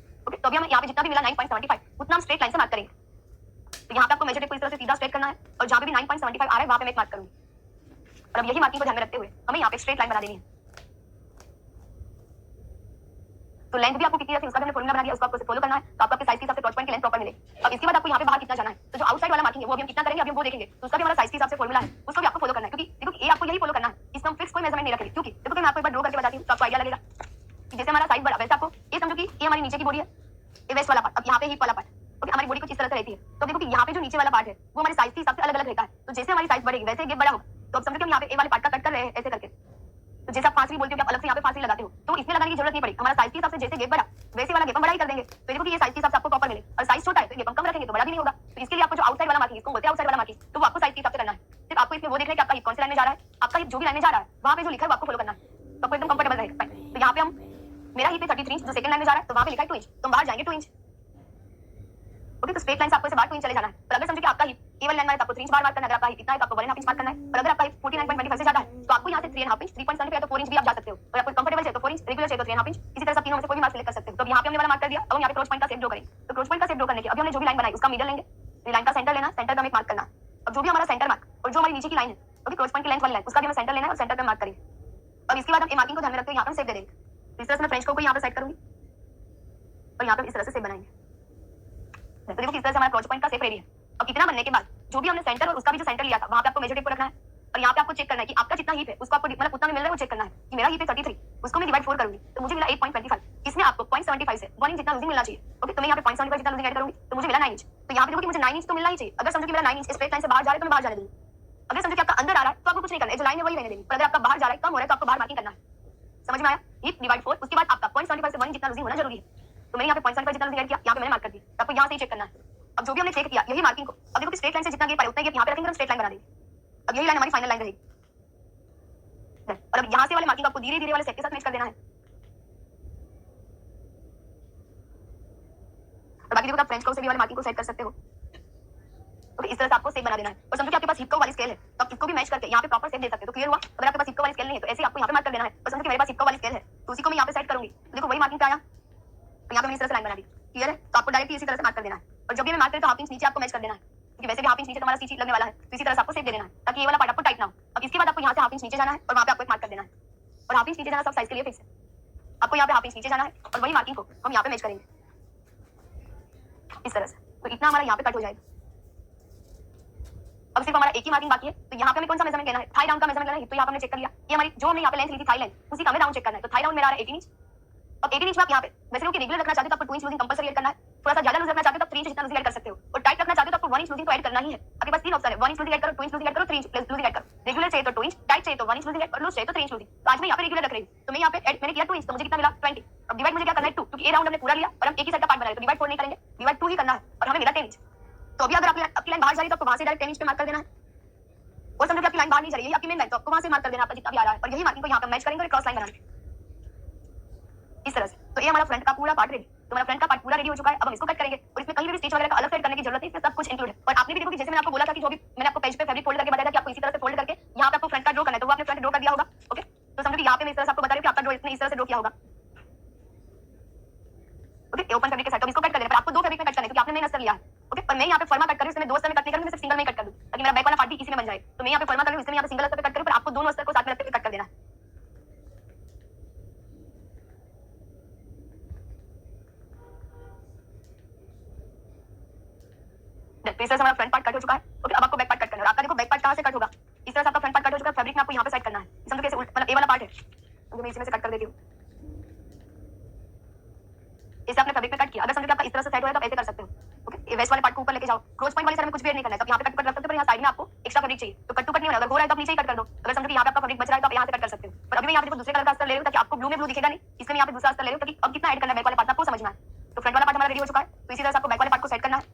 ओके, तो अभी हमें यहाँ पे जितना भी मिला 9.75 उतना हम स्ट्रेट लाइन से मार्क करेंगे। तो यहाँ पे आपको मेजर टेप को इस तरह से सीधा स्ट्रेट करना है और जहाँ पे भी 9.75 आ रहा है वहाँ पे मैं मार्क करूंगी, और अब यही मार्किंग को ध्यान में रखते हुए हमें यहाँ पे स्ट्रेट लाइन बना देनी है। तो लेंथ भी आपको कितनी रखनी है उसका हमने फॉर्मूला बना दिया, उसको आपको फॉलो करना है, तो आपको आपके साइज के हिसाब से क्रॉच पॉइंट की लेंथ प्रॉपर मिले। अब इसके बाद आपको यहाँ पे बाहर कितना जाना है, तो जो आउटसाइड वाला मार्किंग है वो अभी हम कितना करेंगे अभी हम वो देखेंगे, तो उसका भी हमारा साइज के हिसाब से फॉर्मूला है, उसको भी आपको फॉलो करना है, क्योंकि देखो ये आपको यही फॉलो करना है, इसमें हम फिक्स कोई मेजरमेंट नहीं रखेंगे, क्योंकि देखो मैं आपको एक बार ड्रॉ करके बताती हूँ तो आपको आइडिया लगेगा। कि जैसे हमारा साइज बढ़ा वैसे आपको ये समझो कि ये हमारी नीचे की बॉडी है, ये वेस्ट वाला पार्ट, अब यहाँ पे हिप वाला पार्ट, ओके हमारी बॉडी कुछ इस तरह से रहती है। तो देखो कि यहाँ पे जो नीचे वाला पार्ट है वो हमारे साइज के हिसाब से अलग अलग रहता है। तो जैसे हमारी साइज बढ़ेगी वैसे गेप बड़ा होगा। तो अब समझो कि हम यहाँ पे ए वाले पार्ट का कट कर रहे हैं ऐसे करके। तो जैसे आप फांसी बोलते हो कि आप अलग से यहाँ पे फांसी लगाते हो, तो इसमें लगाने की जरूरत नहीं पड़ेगी। हमारा साइज के हिसाब से जैसे गेप बढ़ा वैसे वाला गेप हम बड़ा ही कर देंगे। तो देखो कि ये साइज के हिसाब से आपको प्रॉपर मिले, और साइज छोटा है तो गेप हम कम रखेंगे तो बड़ा भी नहीं होगा। तो इसके लिए आपको जो आउटसाइड वाला मार्किंग, इसको बोलते हैं आउटसाइड वाला मार्किंग, तो वो आपको साइज के हिसाब से करना है। सिर्फ आपको इसमें वो देखना है कि आपका हिप कौन से लाइन में जा रहा है, आपका हिप जो भी लाइन में जा रहा है वहां पे जो लिखा है वो आपको फॉलो करना है, तो आपको एकदम कंफर्टेबल रहेगा। तो यहाँ पे हम मेरा हिप 33 इंच जो सेकंड लाइन में जा रहा है, तो वहां पे लिखा है 2 इंच, तो हम बाहर जाएंगे 2 इंच। ओके तो स्ट्रेट लाइन से आपको ऐसे बाहर 2 इंच चले जाना है। पर अगर समझो कि आपका हिप केवल लाइन में है तो आपको 3 इंच बाहर मार्क करना है। अगर आपका हिप इतना है तो आपको 1.5 इंच मार्क करना है। और अगर आपका हिप 49.25 से ज्यादा है तो आपको यहाँ से 3.5 इंच, 3.75 या तो 4 इंच भी आप जा सकते हो। और आपको कंफर्टेबल चाहिए तो 4 इंच, रेगुलर चाहिए तो 3.5 इंच, इसी तरह से तीनों में से कोई भी मार्क सिलेक्ट कर सकते हो। तो यहाँ पे हमने वाला मार्क कर दिया। अब हम यहाँ पे क्रॉस पॉइंट का शेप ड्रॉ करेंगे। तो क्रॉस पॉइंट का शेप ड्रॉ करने के अभी हमने जो भी लाइन बनाई उसका मिडल लेंगे, लाइन का सेंटर लेना, सेंटर पे हमें मार्क करना। अब जो भी हमारा सेंटर मार्क और जो हमारी नीचे की लाइन है ओके क्रॉस पॉइंट की लेंथ वाली लाइन, उसका भी हमें सेंटर लेना है और सेंटर पे मार्क करेंगे। अब इसके बाद हम मार्किंग को ध्यान में रखते हुए यहाँ पे शेप दे देंगे। इस तरह से मैं फ्रेंच को यहाँ पे सेट करूंगी और यहाँ पे इस तरह से शेप बनाएंगे। तो देखो किस तरह से हमारा क्रॉस पॉइंट का शेप रेडी है। अब इतना बनने के बाद जो भी हमने सेंटर और उसका भी जो सेंटर लिया था वहां पे आपको मेजर टेप को रखना है। और यहाँ पे आपको चेक करना है कि आपका जितना हीप है उसको आपको मतलब उतना में मिल रहा है वो चेक करना है। कि मेरा हीप है 33, उसको मैं डिवाइड 4 करूंगी तो मुझे मिला 8.25। इसमें आपको 0.75 से 1 इंच जितना लूजिंग मिलना चाहिए। ओके तो मैं यहाँ पे 0.75 जितना लूजिंग ऐड करूंगी तो मुझे मिला 9 इंच। तो यहाँ पे देखो कि मुझे 9 इंच तो मिलना ही चाहिए। अगर समझो कि मेरा 9 इंच स्ट्रेट लाइन से बाहर जा रहा है तो मैं बाहर जाने दूंगी। अगर समझो कि आपका अंदर आ रहा है तो आपको कुछ नहीं करना है, जो लाइन है वही रहने देनी। पर अगर आपका बाहर जा रहा है कम हो रहा है तो आपको बाहर मार्किंग करना है। समझ में आया? हीप डिवाइड 4, उसके बाद आपका 0.75 से 1 इंच जितना लूजिंग होना जरूरी है। तो मैंने यहाँ पे 0.75 जितना लूजिंग ऐड किया, यहाँ पे मैंने मार्क कर दिया। तो आपको यहाँ से ही चेक करना है। अब जो भी हमने चेक किया यही मार्किंग को अब देखो कि स्ट्रेट लाइन से जितना गेप आए उतना गेप यहाँ पे रखेंगे और स्ट्रेट लाइन बना देंगे। अब यही लाइन हमारी फाइनल लाइन रहेगी। और अब यहाँ से वाले मार्किंग आपको धीरे धीरे वाले सेट के साथ मैच कर देना है। और बाकी देखो आप फ्रेंच कर्व से भी वाले मार्किंग को सेट कर सकते हो। ओके इस तरह से आपको शेप बना देना है। और समझो कि आपके पास हिप कर्व वाली स्केल है तो आप इसको भी मैच करके यहाँ पे प्रॉपर शेप दे सकते हो। तो क्लियर हुआ? अगर आपके पास हिप कर्व वाली स्केल नहीं है तो ऐसे आपको यहाँ पे मार्क कर देना है। और समझो कि मेरे पास हिप कर्व वाली स्केल है तो उसी को मैं यहाँ पे सेट करूंगी। देखो वही मार्किंग पे आया तो यहाँ पे मैंने इस तरह से लाइन बना दी। क्लियर है? तो आपको डायरेक्टली इसी तरह से मार्क कर देना है। और जब भी मैं मार्क करें तो हाफ इंच नीचे आपको मैच कर देना है, क्योंकि वैसे भी हाफ इंच नीचे तुम्हारा स्टिच लगने वाला है। तो इसी तरह से आपको शेप दे देना है ताकि ये वाला पार्ट आपको टाइट ना हो। अब इसके बाद आपको यहाँ से हाफ इंच नीचे जाना है और वहाँ पे आपको एक मार्क कर देना है। और हाफ इंच नीचे जाना सब साइज के लिए फिक्स है। आपको यहाँ पे हाफ इंच नीचे जाना है और वही मार्किंग को हम यहाँ पे मैच करेंगे इस तरह से। तो इतना हमारा यहाँ पे कट हो जाएगा। अब सिर्फ हमारा एक ही मार्किंग बाकी है। तो यहाँ पे हमें कौन सा मेजरमेंट लेना है? थाई डाउन का मेजरमेंट लेना है। तो यहाँ पे हमने चेक कर लिया। ये हमारी जो हमने यहाँ पे लेंथ ली थी थाई लेंथ, उसी का हमें राउंड चेक करना है। तो थाई राउंड मेरा आ रहा है 18 इंच। अब 18 इंच में आप यहाँ पे वैसे लोग रेगुलर रखना चाहते हो तो आपको 2 इंच लूजिंग कंपलसरी ऐड करना है। थोड़ा सा ज्यादा लूज रखना चाहते हो तो 3 इंच जितना लूजिंग ऐड कर सकते हो। और टाइट रखना चाहते हो तो आपको 1 इंच लूजिंग तो ऐड करना ही है। आपके पास तीन ऑप्शन है, 1 इंच लूजिंग ऐड करो, 2 इंच लूजिंग ऐड करो, 3 इंच लूजिंग ऐड करो। रेगुलर चाहिए तो 2 इंच, टाइट चाहिए तो 1 इंच लूजिंग ऐड करो, लूज चाहिए तो 3 इंच लूजिंग। तो आज मैं यहाँ पे रेगुलर रख रही हूँ तो मैं यहाँ पे ऐड मैंने किया 2 इंच तो मुझे कितना मिला 20। अब डिवाइड मुझे क्या करना है 2, क्योंकि ये राउंड हमने पूरा लिया और हम एक ही साइड का पार्ट बनाया तो डिवाइड 4 नहीं करेंगे, डिवाइड 2 ही करना है। और हमें मिला 10 इंच। तो अभी अगर आपकी लाइन बाहर जा रही है तो आपको वहां से डायरेक्ट 10 इंच पे मार्क कर देना है। और समझो कि आपकी लाइन बाहर नहीं जा रही है, आपकी मेन लाइन, तो आपको वहां से मार्क कर देना आपका जितना भी आ रहा है। और यही मार्किंग को यहाँ पे मैच करेंगे और क्रॉस लाइन बनाएंगे इस तरह से। तो ये हमारा फ्रंट का पूरा पार्ट रेडी। तो हमारा फ्रंट का पार्ट पूरा रेडी हो चुका है। अब हम इसको कट करेंगे और इसमें कहीं भी स्टिच वगैरह का अलग सेट करने की जरूरत नहीं, इसमें सब कुछ इंक्लूड है। और आपने भी देखो कि जैसे मैंने आपको बोला था कि जो भी मैंने आपको पेज पे फैब्रिक फोल्ड करके बताया था कि आपको इसी तरह से फोल्ड करके यहाँ पे आपको फ्रंट का ड्रॉ करना है, तो वो आपने फ्रंट ड्रॉ कर दिया होगा। ओके तो समझो कि यहाँ पे मैं इस तरह से आपको बता रही हूँ कि आपका ड्रॉ इसने इस तरह से ड्रॉ किया होगा। ओके ओपन फैब्रिक के साथ इसको कट कर देना, पर आपको दो फैब्रिक में कट करना है क्योंकि आपने मेन अस्तर लिया है। ओके पर मैं यहाँ पे फर्मा कट कर रही हूँ, इसमें दो अस्तर में कट नहीं करूँगी, मैं सिर्फ सिंगल में कट कर दूँ ताकि मेरा बैक वाला पार्ट भी इसी में बन जाए। तो मैं यहाँ पे फर्मा कर रही हूँ, इसमें यहाँ पे सिंगल अस्तर पे कट करूँ, पर आपको दोनों अस्तर को साथ में रखते हुए कट कर देना है। इस तरह से हमारा फ्रंट पार्ट कट हो चुका है। ओके अब आपको बैक पार्ट कट करना है। आपका देखो बैक पार्ट कहाँ से कट होगा, इस तरह से आपका फ्रंट पार्ट कट हो चुका है। फैब्रिक में आपको यहाँ पे सेट करना है, समझो कैसे मतलब ए वाला पार्ट है तो मैं इसी में से कट कर देती हूँ। इसे आपने फैब्रिक में कट किया। अगर समझो कि आपका इस तरह से सेट हो तो आप ऐसे कर सकते हो। ओके ये वेस्ट वाले पार्ट को ऊपर लेके जाओ, क्रॉस पॉइंट वाली साइड में कुछ भी ऐड नहीं करना है। तो यहाँ पे कट रख सकते हो, पर यहाँ साइड में आपको एक्स्ट्रा फैब्रिक चाहिए तो कट टू कट नहीं होना। अगर हो रहा है तो आप नीचे ही कट कर दो। अगर समझो कि यहाँ पे आपका फैब्रिक बच रहा है तो आप यहाँ से कट कर सकते हो। पर अभी मैं यहाँ पे दूसरे कलर का अस्तर ले रही हूँ ताकि आपको ब्लू में ब्लू दिखेगा नहीं, इसलिए मैं यहाँ पे दूसरा अस्तर ले रही हूँ ताकि अब कितना ऐड करना है बैक वाले पार्ट आपको समझना है। तो फ्रंट वाला पार्ट हमारा रेडी हो चुका है। तो इसी तरह से आपको बैक वाले पार्ट को सेट करना है।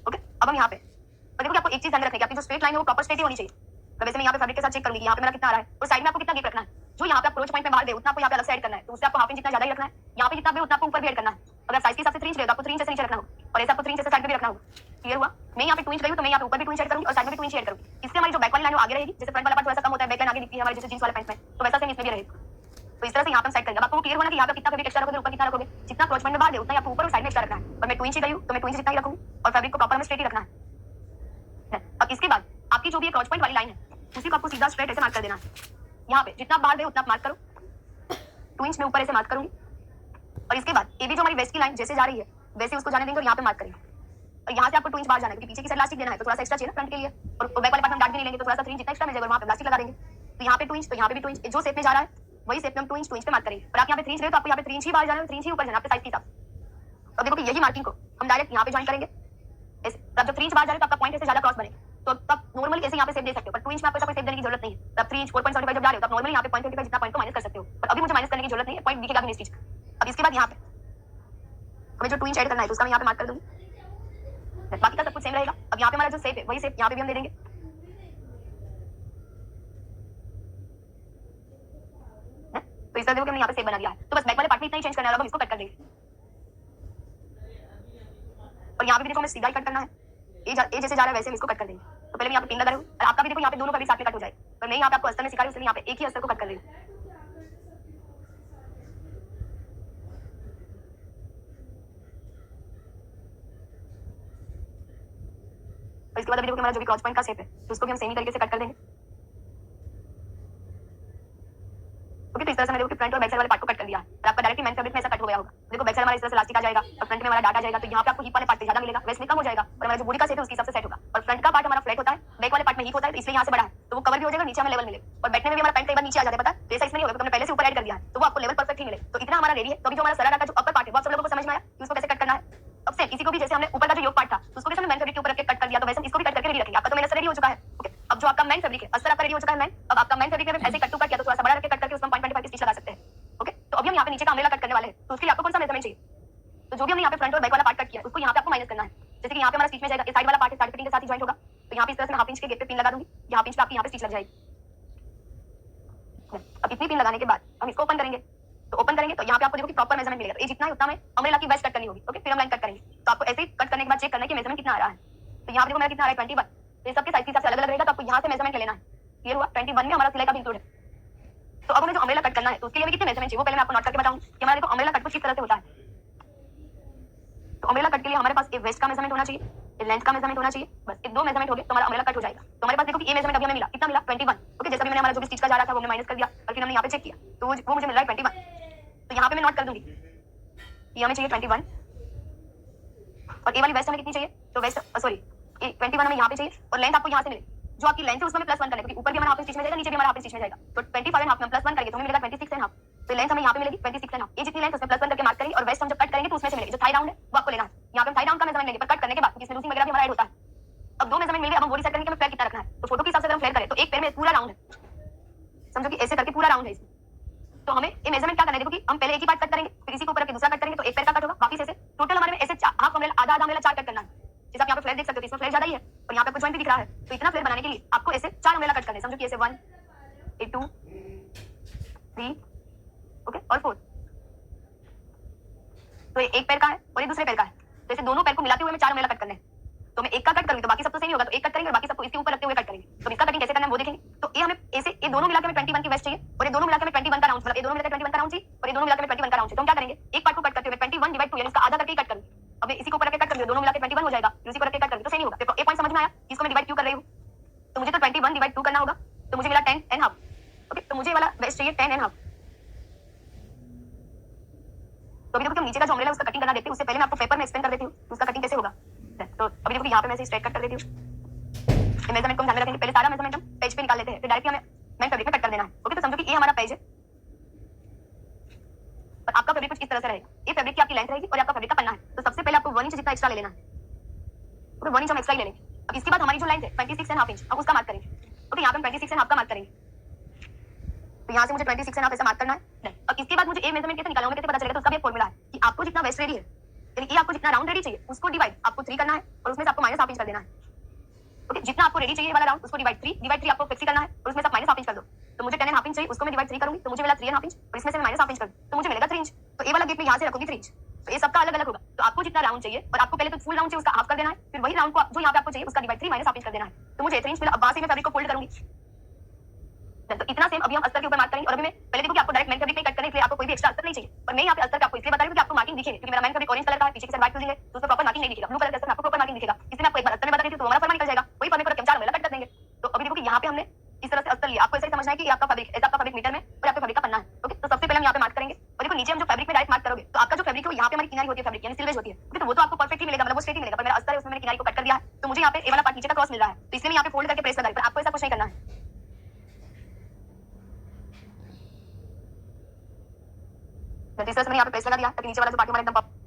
ओके अब हम यहाँ पे देखो कि आपको एक चीज ध्यान रखनी है कि आपकी जो स्ट्रेट लाइन है वो प्रॉपर स्ट्रेट ही होनी चाहिए। तो वैसे मैं यहाँ पे फैब्रिक के साथ चेक करूंगी यहाँ पे मेरा कितना आ रहा है और साइड में आपको कितना गैप रखना है। जो यहाँ पे आप क्रोच पॉइंट में बाहर दे उतना आपको यहाँ पे अलग से ऐड करना है। तो उससे आपको हाफ इंच जितना ज्यादा ही रखना है, यहाँ पे जितना भी उतना आपको ऊपर भी ऐड करना है। अगर साइज के हिसाब से 3 इंच है तो आपको 3 इंच से नीचे रखना होगा और ऐसे आपको 3 इंच से साइड पे भी रखना होगा। क्लियर हुआ? मैं यहाँ पे 2 इंच गई हूँ तो मैं यहाँ पे ऊपर भी 2 इंच ऐड करूंगी और साइड में भी 2 इंच ऐड करूंगी। इससे हमारी जो बैक वाली लाइन आगे रहेगी, जैसे फ्रंट वाला पार्ट थोड़ा सा कम होता है, बैक लाइन आगे दिखती है हमारे जैसे जींस वाले पैंट में, तो वैसा सेम इसमें भी रहेगा। तो इस तरह से यहाँ पे सेट करेंगे। आपको क्लियर होना कि यहाँ पे कितना फैब्रिक एक्स्ट्रा रखोगे, ऊपर कितना रखोगे, जितना क्रोच पॉइंट में बाहर दे उतना आपको ऊपर और साइड में एक्स्ट्रा रखना है। और मैं 2 इंच गई हूँ तो मैं 2 इंच जितना ही रखूंगी और फैब्रिक को प्रॉपर में स्ट्रेट ही रखना है। अब इसके बाद आपकी जो भी क्रोच पॉइंट वाली लाइन है उसी को आपको सीधा स्ट्रेट ऐसे मार्क कर देना है। यहाँ पे जितना बाहर दे उतना मार्क करो, 2 इंच में ऊपर ऐसे मार्क करूंगी। और इसके बाद ये भी जो हमारी वेस्ट की लाइन जैसे जा रही है वैसे उसको जाने देंगे और यहाँ पे मार्क करेंगे। और यहाँ से आपको 2 इंच बाहर जाना है क्योंकि पीछे की साइड इलास्टिक देना है तो थोड़ा सा एक्स्ट्रा चाहिए ना फ्रंट के लिए। और बैक वाले पार्ट में डार्क भी नहीं लेंगे तो थोड़ा सा 3 इंच जितना एक्स्ट्रा मिल जाएगा, वहाँ पे इलास्टिक लगा देंगे। तो यहाँ पे 2 इंच तो यहाँ पे भी 2 इंच, जो शेप में जा रहा है वही सेप हम 2 इंच पे मार्क करेंगे। और आप यहाँ पे 3 इंच रहे तो आपको यहाँ पे 3 इंच ही बाहर जाना है, 3 इंच ही ऊपर जाना है आपके साइज के हिसाब से। तो देखो कि यही मार्किंग को हम डायरेक्ट यहाँ पे ज्वाइन करेंगे ऐसे। जब 3 इंच बाहर जा रहे तो आपका पॉइंट ऐसे ज्यादा क्रॉस बने, तो आप नॉर्मली ऐसे यहाँ पे सेप दे सकते हो, पर 2 इंच में आपको ऐसा कोई सेप देने की जरूरत नहीं है। आप 3 इंच 4.75 जब जा रहे हो तो आप नॉर्मली यहाँ पे 0.25 जितना पॉइंट को माइनस कर सकते हो, पर अभी मुझे माइनस करने की जरूरत नहीं है, पॉइंट दिखेगा भी नहीं इस चीज का। अब इसके बाद यहाँ पे हमें जो 2 इंच ऐड करना है तो उसका मैं यहाँ पे मार्क कर दूंगी, बाकी का सब कुछ सेम रहेगा। अब यहाँ पे हमारा जो सेप है वही सेप यहाँ पे भी हम दे देंगे। तो इस तरह देखो कि हमने यहाँ पे सेप बना दिया है। तो बस बैक वाले पार्ट में इतना ही चेंज करना है, अब हम इसको कट कर देंगे। और यहाँ पे भी देखो हमें सीधा ही कट करना है, ए जैसे जा रहा है वैसे हम इसको कट कर देंगे। तो पहले मैं यहाँ पे पिन लगा रहा हूँ, और आपका भी देखो यहाँ पे दोनों फैब्रिक साथ में कट हो जाए, पर मैं यहाँ पे आपको अस्तर में सिखा रही हूँ, इसलिए यहाँ पे एक ही अस्तर को कट कर रही हूँ। और इसके बाद अभी देखो हमारा जो भी क्रॉस पॉइंट का शेप है तो उसको भी हम सेम ही तरीके से कट कर देंगे। ओके, तो इस तरह से मैंने देखो कि फ्रंट और बैक साइड वाले पार्ट को कट कर दिया है, और आपका डायरेक्टली मेन फैब्रिक में ऐसा कट हो गया होगा। देखो बैक साइड हमारा इस तरह से इलास्टिक आ जाएगा और फ्रंट में हमारा डाटा जाएगा, तो यहाँ पे आपको हिप वाले पार्ट पे ज्यादा मिलेगा, वेस्ट में कम हो जाएगा, और हमारा जो बॉडी का शेप है उसके हिसाब से सेट होगा। और फ्रंट का पार्ट हमारा फ्लैट होता है, बैक वाले पार्ट में हिप होता है, तो इसलिए यहाँ से बड़ा है तो वो कवर भी हो जाएगा, नीचे हमें लेवल मिलेगा। और बैठने में भी हमारा पैंट कई बार नीचे आ जाता है, पता है, तो ऐसा इसमें नहीं होगा, हमने पहले से ऊपर ऐड कर दिया है तो वो आपको लेवल परफेक्ट ही मिले। तो इतना हमारा रेडी है। तो अभी जो हमारा सरारा का जो अपर पार्ट है वो आप सब लोगों को समझ में आया कि उसको कैसे कट करना है। अब सेम इसी को भी जैसे हमने ऊपर का जो योग पार्ट था उसको भी हमने मेन फैब्रिक के ऊपर रख के कट कर दिया, तो वैसे इसको भी कट करके रेडी रखेंगे। आपका तो मेरा रेडी हो चुका है। ओके, अब जो आपका मेन फैब्रिक है अस्तर आपका रेडी हो चुका है मेन। अब आपका मेन फैब्रिक में ऐसे कट टू कट किया तो थोड़ा सा बड़ा रख के कट करके उसमें 0.25 की स्टिच लगा सकते हैं। ओके, तो अभी हम यहाँ पे नीचे का अम्ब्रेला कट करने वाले हैं, तो उसके लिए आपको कौन सा मेजरमेंट चाहिए? तो जो भी हमने यहाँ पे फ्रंट और बैक वाला पार्ट कट किया उसको यहाँ पे आपको माइनस करना है। जैसे कि यहाँ पे हमारा स्टिच में जाएगा, ये साइड वाला पार्ट है, साइड फिटिंग के साथ ही ज्वाइंट होगा, तो यहाँ पे इस तरह से मैं हाफ इंच के गैप पे पिन लगा दूंगी, यहाँ इंच पे आपकी यहाँ पे स्टिच लग जाएगी। अब इतनी पिन लगाने के बाद हम इसको ओपन करेंगे, तो ओपन करेंगे तो यहाँ पे आपको देखो कि प्रॉपर मेजरमेंट मिलेगा। ये जितना है उतना में अम्ब्रेला की वेस्ट कट करनी होगी। ओके, फिर हम लाइन कट करेंगे, तो आपको ऐसे ही कट करने के बाद चेक करना है कि मेजरमेंट कितना आ रहा है। तो यहाँ पे देखो मेरा कितना आ रहा है 21, तो ये सबके साइज के हिसाब से अलग अलग रहेगा, तो आपको यहाँ से मेजरमेंट ले लेना है। क्लियर हुआ? 21 में हमारा सिलाई का भी इंक्लूड है। तो अब हमें जो अम्ब्रेला कट करना है तो उसके लिए कितने मेजरमेंट चाहिए वो पहले मैं आपको नोट करके बताऊं कि हमारा देखो अम्ब्रेला कट कुछ किस तरह से होता है। तो अम्ब्रेला कट के लिए हमारे पास एक वेस्ट का मेजरमेंट होना चाहिए, एक लेंथ का मेजरमेंट होना चाहिए, बस ये दो मेजरमेंट हो गए तो हमारा अम्ब्रेला कट हो जाएगा। तो हमारे पास देखो कि ये मेजरमेंट अभी हमें मिला, कितना मिला 21। ओके, जैसे अभी मैंने हमारा जो भी स्टिच का जा रहा था वो हमने माइनस कर दिया और फिर हमने यहाँ पे चेक किया तो वो मुझे मिल रहा है 21। तो यहाँ पे मैं नोट कर दूंगी ये हमें चाहिए 21, और ये वाली वेस्ट हमें कितनी चाहिए? तो वेस्ट सॉरी ये 21 हमें यहाँ पे चाहिए, और लेंथ आपको यहाँ से मिले जो आपकी लेंथ है उसमें +1 करना है, क्योंकि ऊपर भी हमारा हाफ स्टिच में जाएगा, नीचे भी हमारा हाफ स्टिच में जाएगा। तो 25.5 में +1 करेंगे तो हमें मिलेगा 26.5। तो लेंथ हमें यहाँ पे मिलेगी 26.5। ये जितनी लेंथ उसमें +1 करके मार्क करेंगे, और वेस्ट हम जब कट करेंगे तो उसमें से मिलेगी जो थाई राउंड है वो आपको लेना है। यहाँ पे हम थाई राउंड का मेजरमेंट लेंगे, पर कट करने के बाद क्योंकि इसमें लूजिंग वगैरह भी हमारा ऐड होता है। अब दो मेजरमेंट मिल गए, अब हम बॉडी सेट करेंगे कि हमें फ्लेयर कितना रखना है। तो फोटो के हिसाब से अगर हम फ्लेयर करें तो एक पैर में पूरा राउंड है, समझो कि ऐसे करके पूरा राउंड है इसमें। तो हमें ये मेजरमेंट क्या करना है, देखो कि हम पहले एक ही पार्ट कट करेंगे, फिर इसी के ऊपर रख के दूसरा कट करेंगे, तो एक पैर का कट होगा, बाकी से टोटल हमारे में ऐसे हाफ अम्ब्रेला आधा अम्ब्रेला 4 कट करना है। जैसे आप यहाँ पे फ्लेयर देख सकते हो, इसमें फ्लेयर ज्यादा ही है और यहाँ पे आपको जॉइंट भी दिख रहा है। तो इतना फ्लेयर बनाने के लिए आपको ऐसे 4 अम्ब्रेला कट करने हैं, समझो कि ऐसे 1 2 3 ओके और 4। तो ये एक पैर का है और ये दूसरे पैर का है, तो ऐसे दोनों पैर को मिलाते हुए हमें 4 अम्ब्रेला कट करने हैं। तो मैं एक का कट करूंगी तो बाकी सब तो सही होगा, तो एक कट करेंगे और बाकी सबको इसके ऊपर रखते हुए कट करेंगे। तो इसका कटिंग कैसे करना है वो देखेंगे। तो ये हमें ऐसे ये दोनों मिलाकर हमें 21 की वेस्ट चाहिए, और ये दोनों मिलाकर हमें 21 का राउंड, मतलब ये दोनों मिलाकर 21 का राउंड चाहिए और ये दोनों मिलाकर हमें 21 का राउंड चाहिए। तो हम क्या करेंगे, एक पार्ट को कट करते हुए 21 डिवाइड 2 यानी इसका आधा करके ही कट करूंगी। अब इसी के ऊपर रख के कट करूंगी, दोनों मिलाकर 21 हो जाएगा, इसी को रख के कट करूंगी तो सही नहीं होगा। देखो ये पॉइंट समझ में आया इसको मैं डिवाइड क्यों कर रही हूं। तो मुझे तो 21 डिवाइड 2 करना होगा, तो मुझे मिला 10 एंड हाफ। ओके, तो मुझे वाला वेस्ट चाहिए 10 एंड हाफ। तो अभी देखो हम नीचे का जो अम्ब्रेला उसका कटिंग करना देखते हैं, उससे पहले मैं आपको पेपर में एक्सप्लेन कर देती हूं उसका कटिंग कैसे होगा। तो अभी देखो यहाँ पे मैं इसे स्ट्रेट कट कर देती हूँ। ये मेजरमेंट को ध्यान में रखेंगे, पहले सारा मेजरमेंट हम पेज पे निकाल लेते हैं, फिर डायरेक्टली हमें मेन फैब्रिक में कट कर देना है। ओके, तो समझो कि ये हमारा पेज है और आपका फैब्रिक कुछ इस तरह से रहेगा। ये फैब्रिक की आपकी लेंथ रहेगी और आपका फैब्रिक का पन्ना है। तो सबसे पहले आपको 1 इंच जितना एक्स्ट्रा ले लेना है। ओके, 1 इंच हम एक्स्ट्रा ले लेंगे। अब इसके बाद हमारी जो लेंथ है 26.5 इंच, हम उसका मार्क करेंगे। ओके, यहाँ पे हम 26.5 का मार्क करेंगे, तो यहाँ से मुझे 26.5 ऐसा मार्क करना है। अब इसके बाद मुझे ए मेजरमेंट कैसे निकालना है कैसे पता चलेगा, तो उसका भी एक फॉर्मूला है कि आपको जितना वेस्ट रेडी है यानी ये आपको जितना राउंड रेडी चाहिए उसको डिवाइड आपको 3 करना है, और उसमें से आपको -1/2 इंच कर देना है। ओके, जितना आपको रेडी चाहिए वाला राउंड उसको डिवाइड 3 आपको फ्लेक्सी करना है, और उसमें से -1/2 इंच कर दो। तो मुझे 10 1/2 इंच चाहिए, उसको मैं डिवाइड 3 करूंगी तो मुझे मिला 3 1/2 इंच, और इसमें से मैं -1/2 इंच कर दूं तो मुझे मिलेगा 3 इंच। तो ये वाला गेप मैं यहाँ से रखूंगी 3 इंच। तो ये सबका अलग अलग होगा। तो आपको जितना राउंड चाहिए, और आपको पहले तो फुल राउंड चाहिए उसका हाफ कर देना है, फिर वही राउंड को जो यहाँ पे आपको चाहिए उसका डिवाइड 3 -1/2 इंच कर देना है। तो मुझे 3 इंच मिला। अब वहां से मैं फैब्रिक को फोल्ड करूंगी। तो इतना सेम अभी हम अस्तर के ऊपर मार्क करेंगे। और अभी मैं पहले देखो कि आपको डायरेक्ट मेन फैब्रिक में कट करने के लिए आपको कोई भी एक्स्ट्रा अस्तर नहीं चाहिए, पर मैं यहाँ पे अस्तर का आपको इसलिए बता रही हूँ कि आपको मार्किंग दिखेगी, क्योंकि मेरा मेन फैब्रिक ऑरेंज कलर का है, पीछे की साइड व्हाइट फ्यूजिंग है, तो उसमें प्रॉपर मार्किंग नहीं दिखेगा। ब्लू कलर का अस्तर आपको प्रॉपर मार्किंग दिखेगा, इसलिए मैं आपको एक बार अस्तर में बता देती हूँ तो हमारा फॉर्मा निकल जाएगा। वही फॉर्मे पर हम 4 अम्ब्रेला कट कर देंगे। तो अभी देखो कि यहाँ पे हमने इस तरह से अस्तर लिया, आपको ऐसे समझना है कि आपका फैब्रिक ऐसा आपका फैब्रिक मीटर में और आपका फैब्रिक का पन्ना है। ओके, तो सबसे पहले हम यहाँ पे मार्क करेंगे, और देखो नीचे हम जो फैब्रिक में डायरेक्ट मार्क करोगे तो आपका जो फैब्रिक है यहाँ पे हमारी किनारी होती है फैब्रिक यानी सिल्वेज होती है। ओके, तो वो तो आपको परफेक्टली मिलेगा, मतलब वो स्ट्रेट ही मिलेगा, पर मेरा अस्तर है उसमें मैंने किनारी को कट कर दिया है, तो मुझे यहाँ पे ए वाला पार्ट नीचे का क्रॉस मिल रहा है, तो इसलिए मैं यहाँ पे फोल्ड करके प्रेस कर रही हूं, पर आपको ऐसा कुछ नहीं करना है। तीसरे से मैंने यहाँ पे प्रेस लगा दिया ताकि नीचे वाला जो पार्ट हमारा एकदम